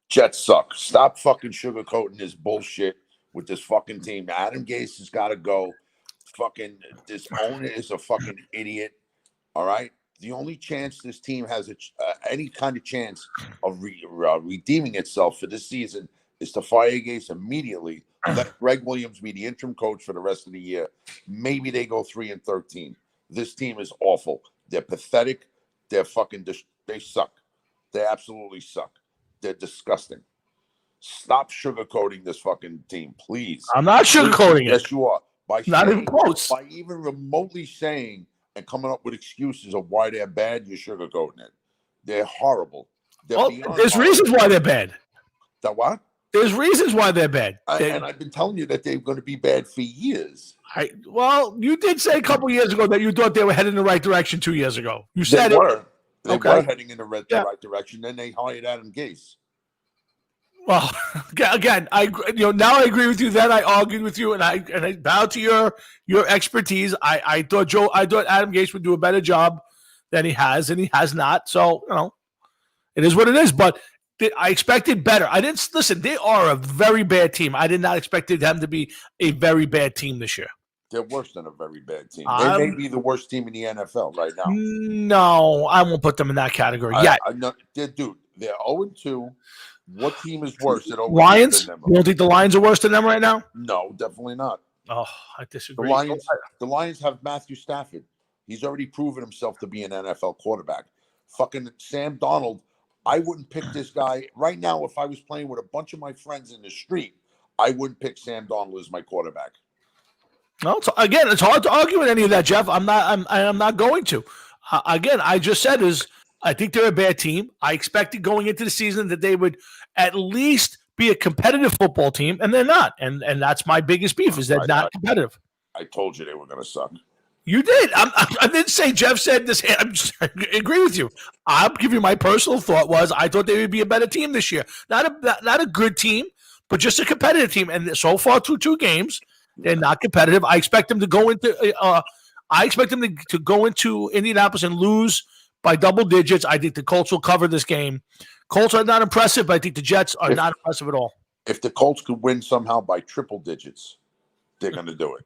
S3: Jets suck. Stop fucking sugarcoating this bullshit with this fucking team. Adam Gase has got to go. Fucking this owner is a fucking idiot. All right? The only chance this team has any kind of chance of redeeming itself for this season is to fire Gase immediately. Let Greg Williams be the interim coach for the rest of the year. Maybe they go 3-13. This team is awful. They're pathetic. They're fucking. They suck. They absolutely suck. They're disgusting. Stop sugarcoating this fucking team, please.
S2: I'm not sugarcoating it.
S3: Yes, you are.
S2: Not even close.
S3: By even remotely saying and coming up with excuses of why they're bad, you're sugarcoating it. They're horrible. There's
S2: horrible. Reasons why they're bad.
S3: That what?
S2: There's reasons why they're bad.
S3: And I've been telling you that they're going to be bad for years.
S2: Well, you did say a couple years ago that you thought they were heading in the right direction 2 years ago. You said
S3: they were. They
S2: okay.
S3: were heading in the right direction. Then they hired Adam Gase.
S2: Well, again, now I agree with you. Then I argued with you, and I bow to your expertise. I thought Adam Gase would do a better job than he has, and he has not. So it is what it is. But I expected better. I didn't listen. They are a very bad team. I did not expect them to be a very bad team this year.
S3: They're worse than a very bad team. They may be the worst team in the NFL right now.
S2: No, I won't put them in that category yet.
S3: Dude, they're 0-2. What team is worse than
S2: Lions?
S3: Than them?
S2: You don't think the Lions are worse than them right now?
S3: No, definitely not.
S2: Oh, I disagree.
S3: The Lions have Matthew Stafford. He's already proven himself to be an NFL quarterback. Fucking Sam Darnold. I wouldn't pick this guy right now. If I was playing with a bunch of my friends in the street, I wouldn't pick Sam Darnold as my quarterback.
S2: No, it's hard to argue with any of that, Jeff. I'm not going to. Again, I just said I think they're a bad team. I expected going into the season that they would at least be a competitive football team, and they're not. And that's my biggest beef is they're not competitive.
S3: I told you they were going to suck.
S2: You did. I didn't say Jeff said this. I agree with you. I'll give you my personal thought was I thought they would be a better team this year. Not a good team, but just a competitive team. And so far through 2 games, they're not competitive. I expect them to go into. To go into Indianapolis and lose by double digits. I think the Colts will cover this game. Colts are not impressive, but I think the Jets are not impressive at all.
S3: If the Colts could win somehow by triple digits, they're going to do it.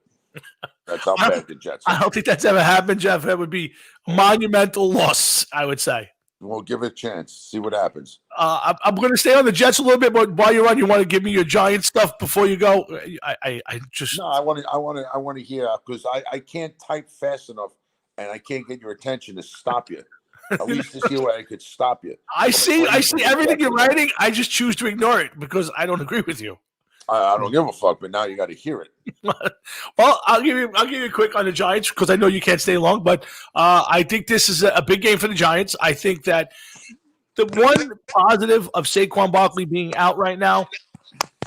S3: That's how bad the Jets are.
S2: I don't think that's ever happened, Jeff. That would be a monumental loss, I would say.
S3: We'll give it a chance. See what happens.
S2: I'm going to stay on the Jets a little bit, but while you're on, you want to give me your Giants stuff before you go? I
S3: want to hear because I can't type fast enough and I can't get your attention to stop you. At least to see where I could stop you.
S2: I see everything you're writing. I just choose to ignore it because I don't agree with you.
S3: I don't give a fuck, but now you got to hear it.
S2: Well, I'll give you a quick on the Giants because I know you can't stay long, but I think this is a big game for the Giants. I think that the one positive of Saquon Barkley being out right now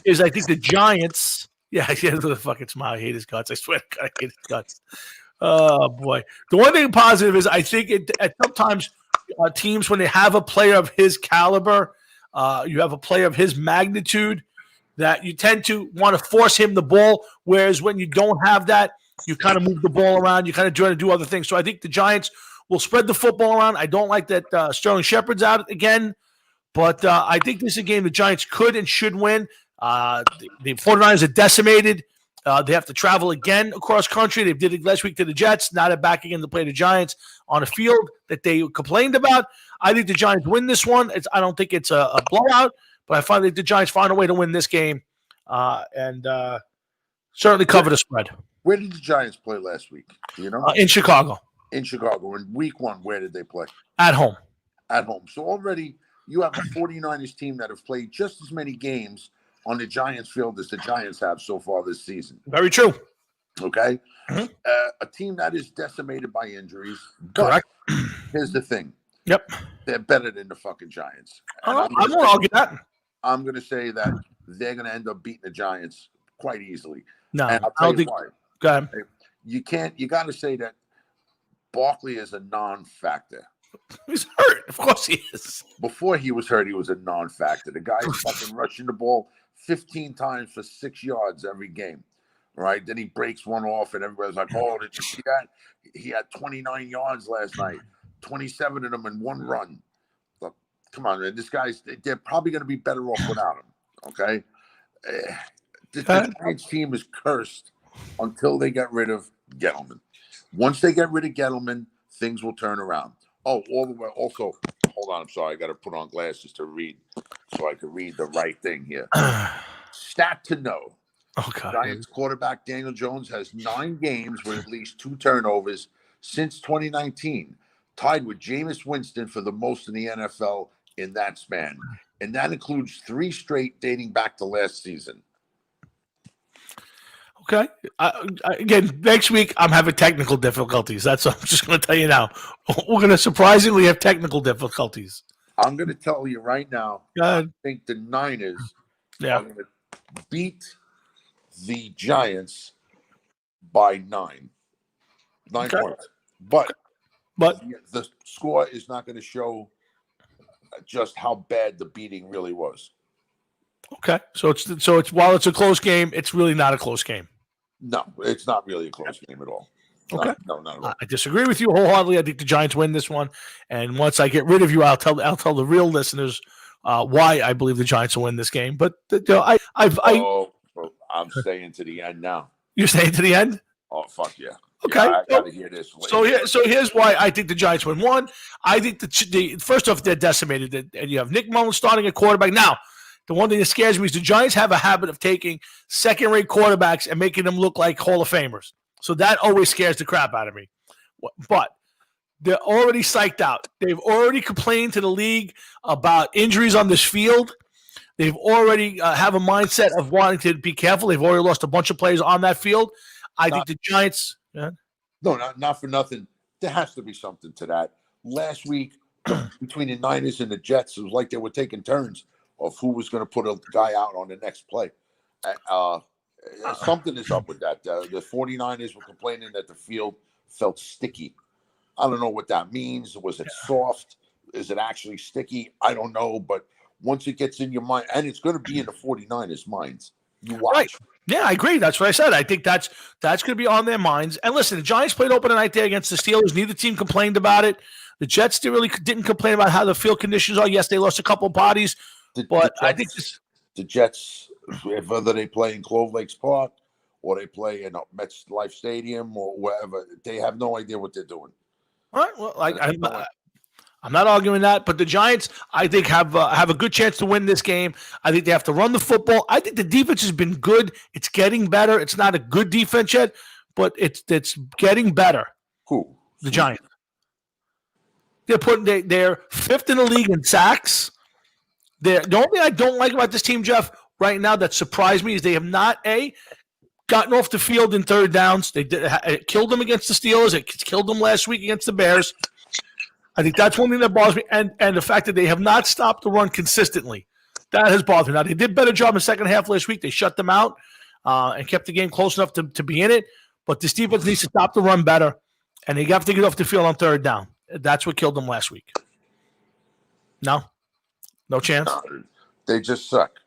S2: is I think the Giants, Yeah, he has a fucking smile. I hate his guts. I swear to God, I hate his guts. Oh boy. The one thing positive is I think at sometimes teams, when they have a player of his caliber, you have a player of his magnitude, that you tend to want to force him the ball. Whereas when you don't have that, you kind of move the ball around. You kind of try to do other things. So I think the Giants will spread the football around. I don't like that Sterling Shepard's out again, but I think this is a game the Giants could and should win. The 49ers are decimated. They have to travel again across country. They did it last week to the Jets. Now they're back again to play the Giants on a field that they complained about. I think the Giants win this one. I don't think it's a blowout, but I find that the Giants find a way to win this game and certainly cover the spread.
S3: Where did the Giants play last week? Do you know?
S2: In Chicago.
S3: In Chicago. In week 1, where did they play?
S2: At home.
S3: At home. So already you have a 49ers team that have played just as many games on the Giants field as the Giants have so far this season.
S2: Very true.
S3: Okay? Mm-hmm. A team that is decimated by injuries.
S2: Correct.
S3: Here's the thing.
S2: Yep.
S3: They're better than the fucking Giants.
S2: I won't argue that.
S3: I'm going to say that they're going to end up beating the Giants quite easily.
S2: No,
S3: and I'll tell you why.
S2: Go ahead.
S3: You got to say that Barkley is a non-factor.
S2: He's hurt. Of course he is.
S3: Before he was hurt, he was a non-factor. The guy is fucking rushing the ball 15 times for 6 yards every game. Right? Then he breaks one off, and everybody's like, oh, did you see that? He had 29 yards last night, 27 of them in one run. Look, come on, man. They're probably going to be better off without him. Okay? The Giants team is cursed until they get rid of Gettleman. Once they get rid of Gettleman, things will turn around. Oh, all the way. Also, hold on. I'm sorry. I got to put on glasses to read so I can read the right thing here. Stat to know.
S2: Oh, God.
S3: Giants quarterback Daniel Jones has 9 games with at least 2 turnovers since 2019, tied with Jameis Winston for the most in the NFL in that span. And that includes 3 straight dating back to last season.
S2: Okay. Again, next week I'm having technical difficulties. That's what I'm just going to tell you now. We're going to surprisingly have technical difficulties.
S3: I'm going to tell you right now. I think the Niners are going to beat the Giants by 9 points. But the score is not going to show just how bad the beating really was.
S2: Okay. So it's while it's a close game, it's really not a close game.
S3: No, it's not really a close game at all.
S2: Okay.
S3: No, not at all.
S2: I disagree with you wholeheartedly. I think the Giants win this one. And once I get rid of you, I'll tell the real listeners why I believe the Giants will win this game. But
S3: I'm staying to the end now.
S2: You're staying to the end?
S3: Oh, fuck yeah.
S2: Okay.
S3: Yeah, I got to hear this.
S2: So here's why I think the Giants win. One, I think the first off, they're decimated. And you have Nick Mullins starting at quarterback. Now, the one thing that scares me is the Giants have a habit of taking second-rate quarterbacks and making them look like Hall of Famers. So that always scares the crap out of me. But they're already psyched out. They've already complained to the league about injuries on this field. They've already have a mindset of wanting to be careful. They've already lost a bunch of players on that field. I think the Giants
S3: No, not for nothing. There has to be something to that. Last week, between the Niners and the Jets, it was like they were taking turns of who was going to put a guy out on the next play. Something is up with that. The 49ers were complaining that the field felt sticky. I don't know what that means. Was it soft? Is it actually sticky? I don't know. But once it gets in your mind, and it's going to be in the 49ers' minds, you watch.
S2: Right. Yeah, I agree. That's what I said. I think that's going to be on their minds. And listen, the Giants played opening night there against the Steelers. Neither team complained about it. The Jets didn't complain about how the field conditions are. Yes, they lost a couple of bodies. I think
S3: the Jets, whether they play in Clove Lakes Park or they play in MetLife Stadium or wherever, they have no idea what they're doing.
S2: All right. Well, I'm not arguing that, but the Giants, I think, have a good chance to win this game. I think they have to run the football. I think the defense has been good. It's getting better. It's not a good defense yet, but it's getting better.
S3: Who?
S2: The Giants. They're 5th in the league in sacks. The only thing I don't like about this team, Jeff, right now that surprised me is they have not gotten off the field in third downs. It killed them against the Steelers. It killed them last week against the Bears. I think that's one thing that bothers me, and the fact that they have not stopped the run consistently. That has bothered me. Now, they did a better job in the second half last week. They shut them out. and kept the game close enough to be in it. But this defense needs to stop the run better, and they have to get off the field on third down. That's what killed them last week. No chance.
S3: No, they just suck.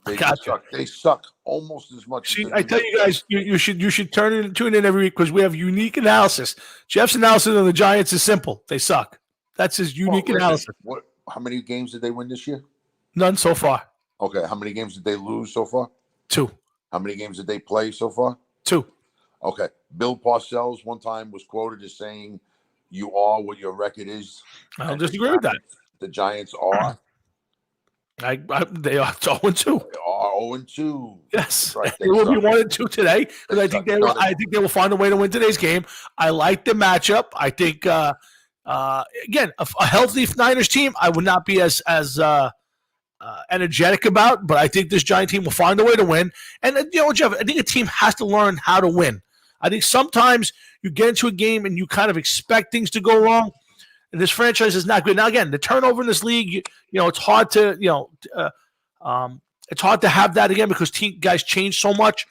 S3: They suck almost as much.
S2: See, I tell you guys, you should tune in every week because we have unique analysis. Jeff's analysis on the Giants is simple. They suck. That's his unique analysis.
S3: How many games did they win this year?
S2: None so far.
S3: Okay. How many games did they lose so far?
S2: 2.
S3: How many games did they play so far?
S2: 2.
S3: Okay. Bill Parcells one time was quoted as saying, "You are what your record is."
S2: I don't disagree with that.
S3: The Giants are.
S2: They are 0-2.
S3: They are 0-2.
S2: Yes,
S3: Right,
S2: they will be 1-2 today because I think
S3: suck.
S2: they will find a way to win today's game. I like the matchup. I think again a healthy Niners team I would not be as energetic about, but I think this Giant team will find a way to win. And Jeff, I think a team has to learn how to win. I think sometimes you get into a game and you kind of expect things to go wrong. And this franchise is not good. Now, again, the turnover in this league, it's hard to, it's hard to have that again because guys change so much.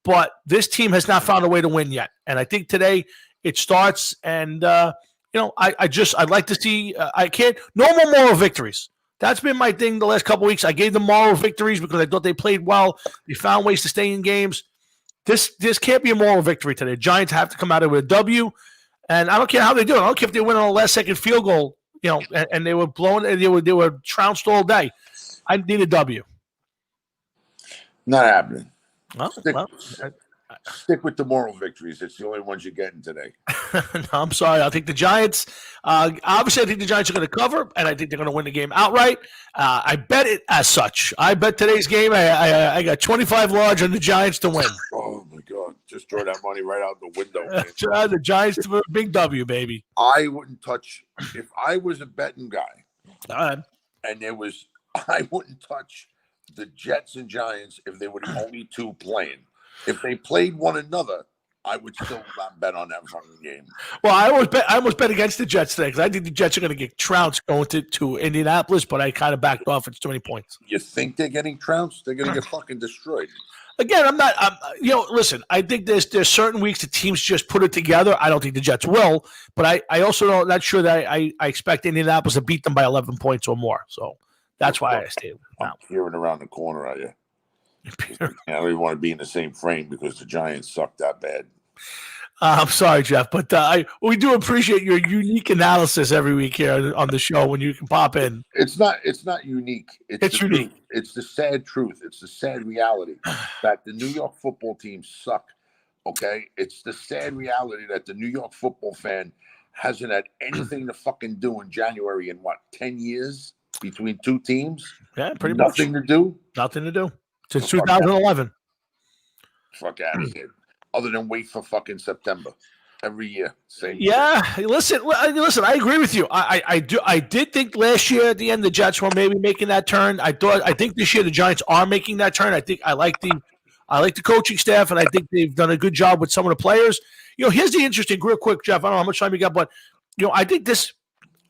S2: But this team has not found a way to win yet. And I think today it starts. And I'd like to see. No more moral victories. That's been my thing the last couple of weeks. I gave them moral victories because I thought they played well. They found ways to stay in games. This can't be a moral victory today. Giants have to come out of it with a W. And I don't care how they do it. I don't care if they win on a last-second field goal, and they were blown, and they were trounced all day. I need a W.
S3: Not happening.
S2: Well,
S3: Stick with the moral victories. It's the only ones you're getting today.
S2: No, I'm sorry. I think the Giants. Obviously, I think the Giants are going to cover, and I think they're going to win the game outright. I bet it as such. I bet today's game. I got 25 large on the Giants to win.
S3: Oh my God! Just throw that money right out the window. Man.
S2: The Giants to a big W, baby.
S3: I wouldn't touch if I was a betting guy. And I wouldn't touch the Jets and Giants if they were the only two playing. If they played one another, I would still not bet on that fucking game.
S2: Well, I almost bet against the Jets today because I think the Jets are going to get trounced going to Indianapolis, but I kind of backed off. It's too many points.
S3: You think they're getting trounced? They're going to get fucking destroyed.
S2: Again, listen, I think there's certain weeks the teams just put it together. I don't think the Jets will, but I also not sure that I expect Indianapolis to beat them by 11 points or more. So that's why I stayed.
S3: I'm peering around the corner at you. I don't even want to be in the same frame because the Giants suck that bad.
S2: I'm sorry, Jeff, but we do appreciate your unique analysis every week here on the show when you can pop in.
S3: It's not unique.
S2: It's unique.
S3: Truth. It's the sad truth. It's the sad reality that the New York football team suck. Okay? It's the sad reality that the New York football fan hasn't had anything to fucking do in January in 10 years between two teams?
S2: Yeah, pretty much.
S3: Nothing to do?
S2: Nothing to do. Since 2011.
S3: Fuck out of here. Other than wait for fucking September every year. Same.
S2: Yeah, listen. I agree with you. I did think last year at the end the Jets were maybe making that turn. I think this year the Giants are making that turn. I like the coaching staff, and I think they've done a good job with some of the players. Here's the interesting, real quick, Jeff. I don't know how much time you got, but I think this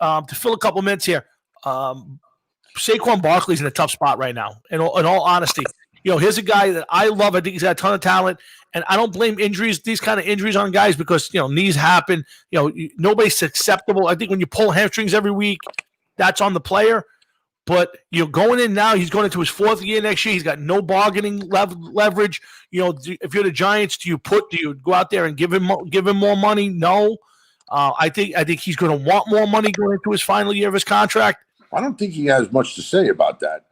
S2: to fill a couple minutes here. Saquon Barkley's in a tough spot right now. In all honesty. Here's a guy that I love. I think he's got a ton of talent, and I don't blame these kind of injuries on guys because knees happen. Nobody's acceptable. I think when you pull hamstrings every week, that's on the player. But going in now, he's going into his 4th year next year. He's got no bargaining leverage. If you're the Giants, do you go out there and give him more money? No. I think he's going to want more money going into his final year of his contract.
S3: I don't think he has much to say about that.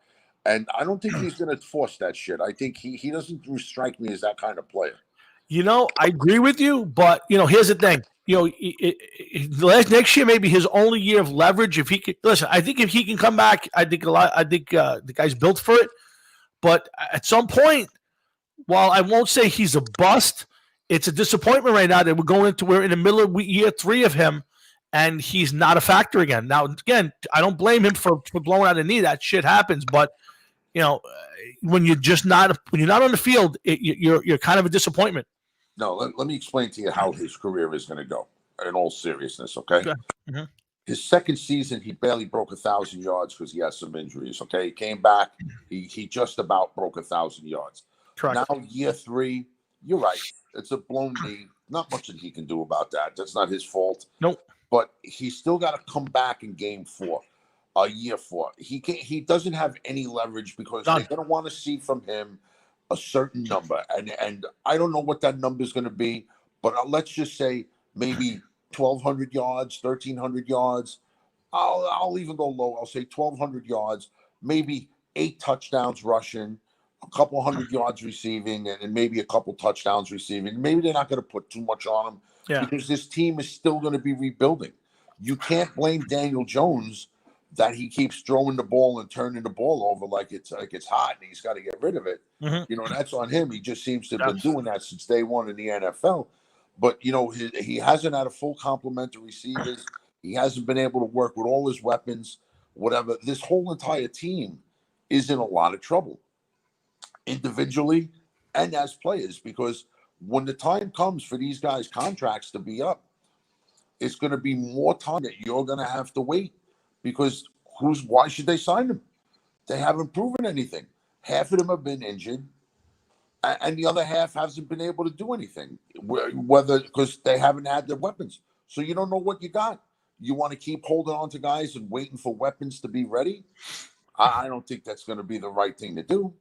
S3: And I don't think he's going to force that shit. I think he doesn't strike me as that kind of player.
S2: I agree with you, but here's the thing. Next year may be his only year of leverage. If he can listen, I think if he can come back, I think the guy's built for it. But at some point, while I won't say he's a bust, it's a disappointment right now that we're in the middle of year 3 of him, and he's not a factor again. Now, again, I don't blame him for blowing out a knee. That shit happens, but. When you're not on the field, you're kind of a disappointment.
S3: No, let me explain to you how his career is going to go. In all seriousness, okay?
S2: Mm-hmm.
S3: His second season, he barely broke 1,000 yards because he had some injuries. Okay, he came back, he just about broke 1,000 yards.
S2: Correct.
S3: Now, year 3, you're right. It's a blown knee. Not much that he can do about that. That's not his fault.
S2: Nope.
S3: But he's still got to come back in game 4, year 4. He doesn't have any leverage because
S2: None.
S3: they're going to want to see from him a certain number. And I don't know what that number is going to be, but let's just say maybe 1,200 yards, 1,300 yards. I'll even go low. I'll say 1,200 yards, maybe 8 touchdowns rushing, a couple hundred yards receiving, and maybe a couple touchdowns receiving. Maybe they're not going to put too much on him because this team is still going to be rebuilding. You can't blame Daniel Jones that he keeps throwing the ball and turning the ball over like it's hot and he's got to get rid of it.
S2: Mm-hmm.
S3: That's on him. He just seems to have been doing that since day one in the NFL. But, he hasn't had a full complement of receivers. He hasn't been able to work with all his weapons, whatever. This whole entire team is in a lot of trouble, individually and as players, because when the time comes for these guys' contracts to be up, it's going to be more time that you're going to have to wait because why should they sign them? They haven't proven anything. Half of them have been injured, and the other half hasn't been able to do anything, whether because they haven't had their weapons. So you don't know what you got. You want to keep holding on to guys and waiting for weapons to be ready? I don't think that's going to be the right thing to do,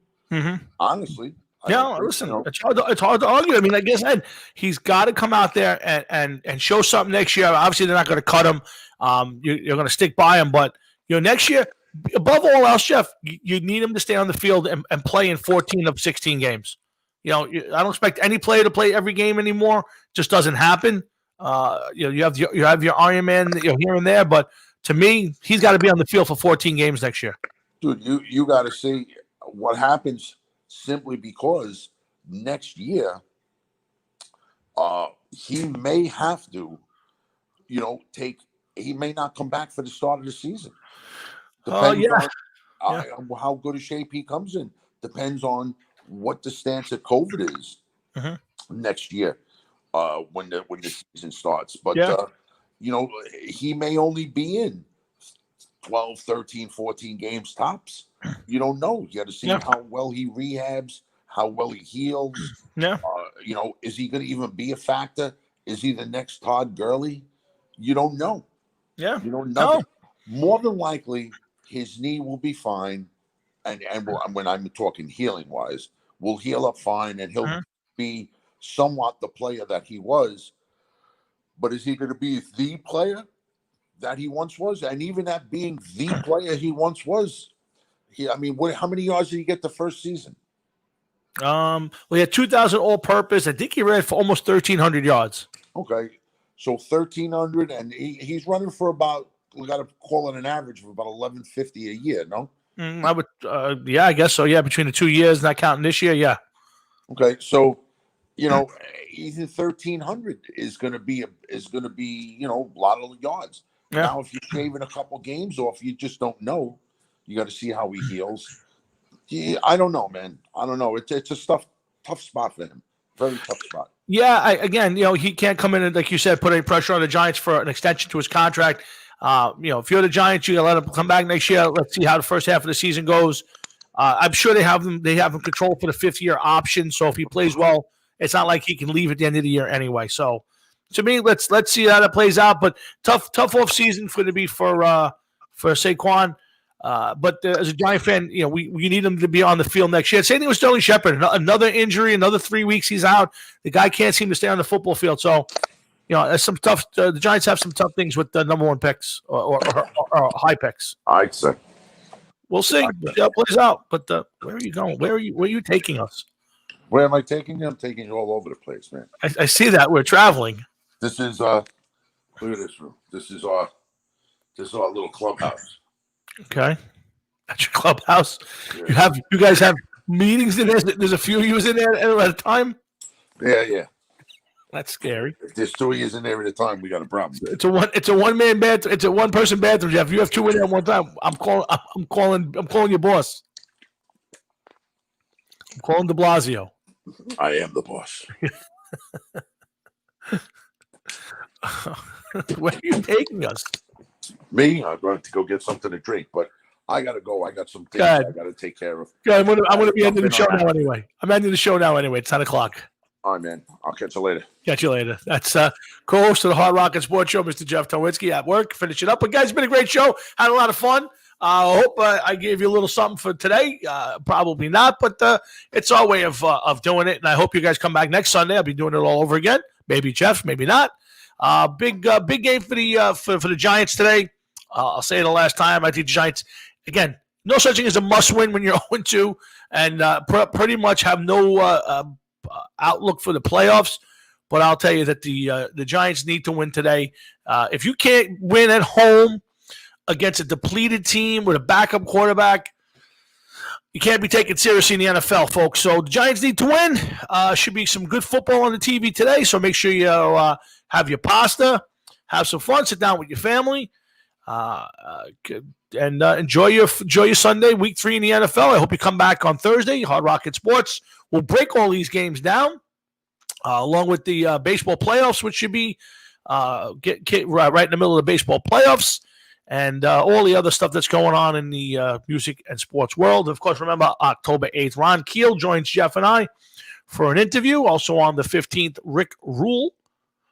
S3: honestly.
S2: Yeah, listen, it's hard to argue. I mean, like I said, he's got to come out there and show something next year. Obviously, they're not going to cut him. You're going to stick by him. But, next year, above all else, Jeff, you need him to stay on the field and play in 14 of 16 games. I don't expect any player to play every game anymore. Just doesn't happen. You have your Iron Man here and there, but to me, he's got to be on the field for 14 games next year.
S3: Dude, you got to see what happens simply because next year he may have to, he may not come back for the start of the season. Depends on how good a shape he comes in. Depends on what the stance of COVID is next year. When the season starts. But, he may only be in 12, 13, 14 games tops. You don't know. You got to see how well he rehabs, how well he heals.
S2: Yeah.
S3: Is he going to even be a factor? Is he the next Todd Gurley? You don't know.
S2: Yeah.
S3: You don't know. More than likely, his knee will be fine. And when I'm talking healing-wise, will heal up fine, and he'll be somewhat the player that he was, but is he going to be the player that he once was? And even at being the player he once was, how many yards did he get the first season?
S2: He had 2,000 all-purpose. I think he ran for almost 1,300 yards. Okay,
S3: so 1,300, and he's running for about, we got to call it an average of about 1,150 a year. No,
S2: I would, I guess so. Yeah, between the 2 years, not counting this year. Yeah.
S3: Okay, so. Even 1,300 is going to be a lot of yards. Yeah. Now, if you're shaving a couple games off, you just don't know. You got to see how he heals. I don't know, man. I don't know. It's a tough spot for him. Very tough spot.
S2: Yeah. He can't come in and, like you said, put any pressure on the Giants for an extension to his contract. If you're the Giants, you got to let him come back next year. Let's see how the first half of the season goes. I'm sure they have him controlled for the 5th-year option. So if he plays well, it's not like he can leave at the end of the year anyway. So, to me, let's see how that plays out. But tough off season for to be for Saquon. But as a Giant fan, we need him to be on the field next year. Same thing with Sterling Shepard. Another injury, another 3 weeks he's out. The guy can't seem to stay on the football field. So, there's some tough. The Giants have some tough things with the number 1 picks or high picks.
S3: I'd say
S2: we'll see how it plays out. But where are you going? Where are you taking us?
S3: Where am I taking you? I'm taking you all over the place, man.
S2: I see that. We're traveling.
S3: This is look at this room. This is our little clubhouse.
S2: Okay. That's your clubhouse. Yeah. You guys have meetings in there? There's a few of you in there at a time?
S3: Yeah.
S2: That's scary.
S3: If there's 2 of you in there at a time, we got a problem.
S2: It's a one-man bathroom. It's a one-person bathroom, Jeff. You have 2 in there at one time. I'm calling your boss. I'm calling de Blasio.
S3: I am the boss.
S2: Where are you taking us?
S3: Me? I'm going to go get something to drink, but I gotta go. I got some things
S2: Go ahead.
S3: I gotta take care of.
S2: Good. I'm gonna be ending the show
S3: Jumping
S2: now
S3: on that.
S2: anyway. I'm ending the show now anyway. It's 10 o'clock.
S3: All right, man. I'll catch you later.
S2: Catch you later. That's co-host of the Hard Rock and Sports Show, Mr. Jeff Towinski, at work. Finish it up. But guys, it's been a great show. Had a lot of fun. I hope I gave you a little something for today. Probably not, but it's our way of doing it. And I hope you guys come back next Sunday. I'll be doing it all over again. Maybe Jeff, maybe not. Big game for the Giants today. I'll say it the last time. I think the Giants, again, no such thing as a must-win when you're 0-2, and pretty much have no outlook for the playoffs. But I'll tell you that the Giants need to win today. If you can't win at home against a depleted team with a backup quarterback, you can't be taken seriously in the NFL, folks. So the Giants need to win. Should be some good football on the TV today. So make sure you have your pasta, have some fun, sit down with your family, and enjoy your Sunday, week 3 in the NFL. I hope you come back on Thursday. Hard Rocket Sports will break all these games down, along with the baseball playoffs, which should be get right in the middle of the baseball playoffs, and all the other stuff that's going on in the music and sports world. Of course, remember, October 8th, Ron Keel joins Jeff and I for an interview. Also on the 15th, Rick Rule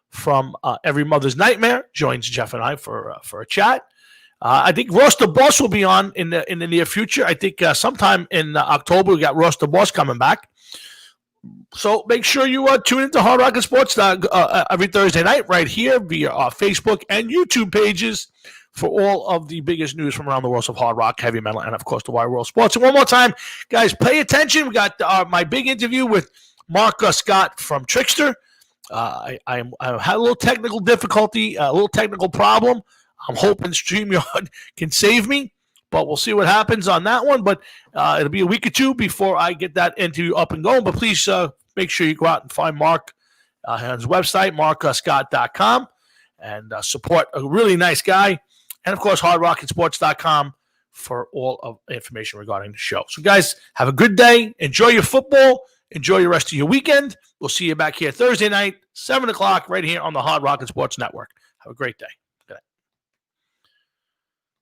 S2: from Every Mother's Nightmare joins Jeff and I for a chat. I think Ross the Boss will be on in the near future. I think sometime in October we got Ross the Boss coming back. So make sure you tune into Hard Rock and Sports every Thursday night right here via our Facebook and YouTube pages for all of the biggest news from around the world of hard rock, heavy metal, and of course the wide world sports. And one more time, guys, pay attention. We got my big interview with Mark Scott from Trickster. I had a little technical difficulty, a little technical problem. I'm hoping StreamYard can save me, but we'll see what happens on that one. But it'll be a week or two before I get that interview up and going. But please make sure you go out and find Mark on his website, markscott.com, and support a really nice guy. And, of course, hardrockandsports.com for all of the information regarding the show. So, guys, have a good day. Enjoy your football. Enjoy the rest of your weekend. We'll see you back here Thursday night, 7 o'clock, right here on the Hard Rock and Sports Network. Have a great day.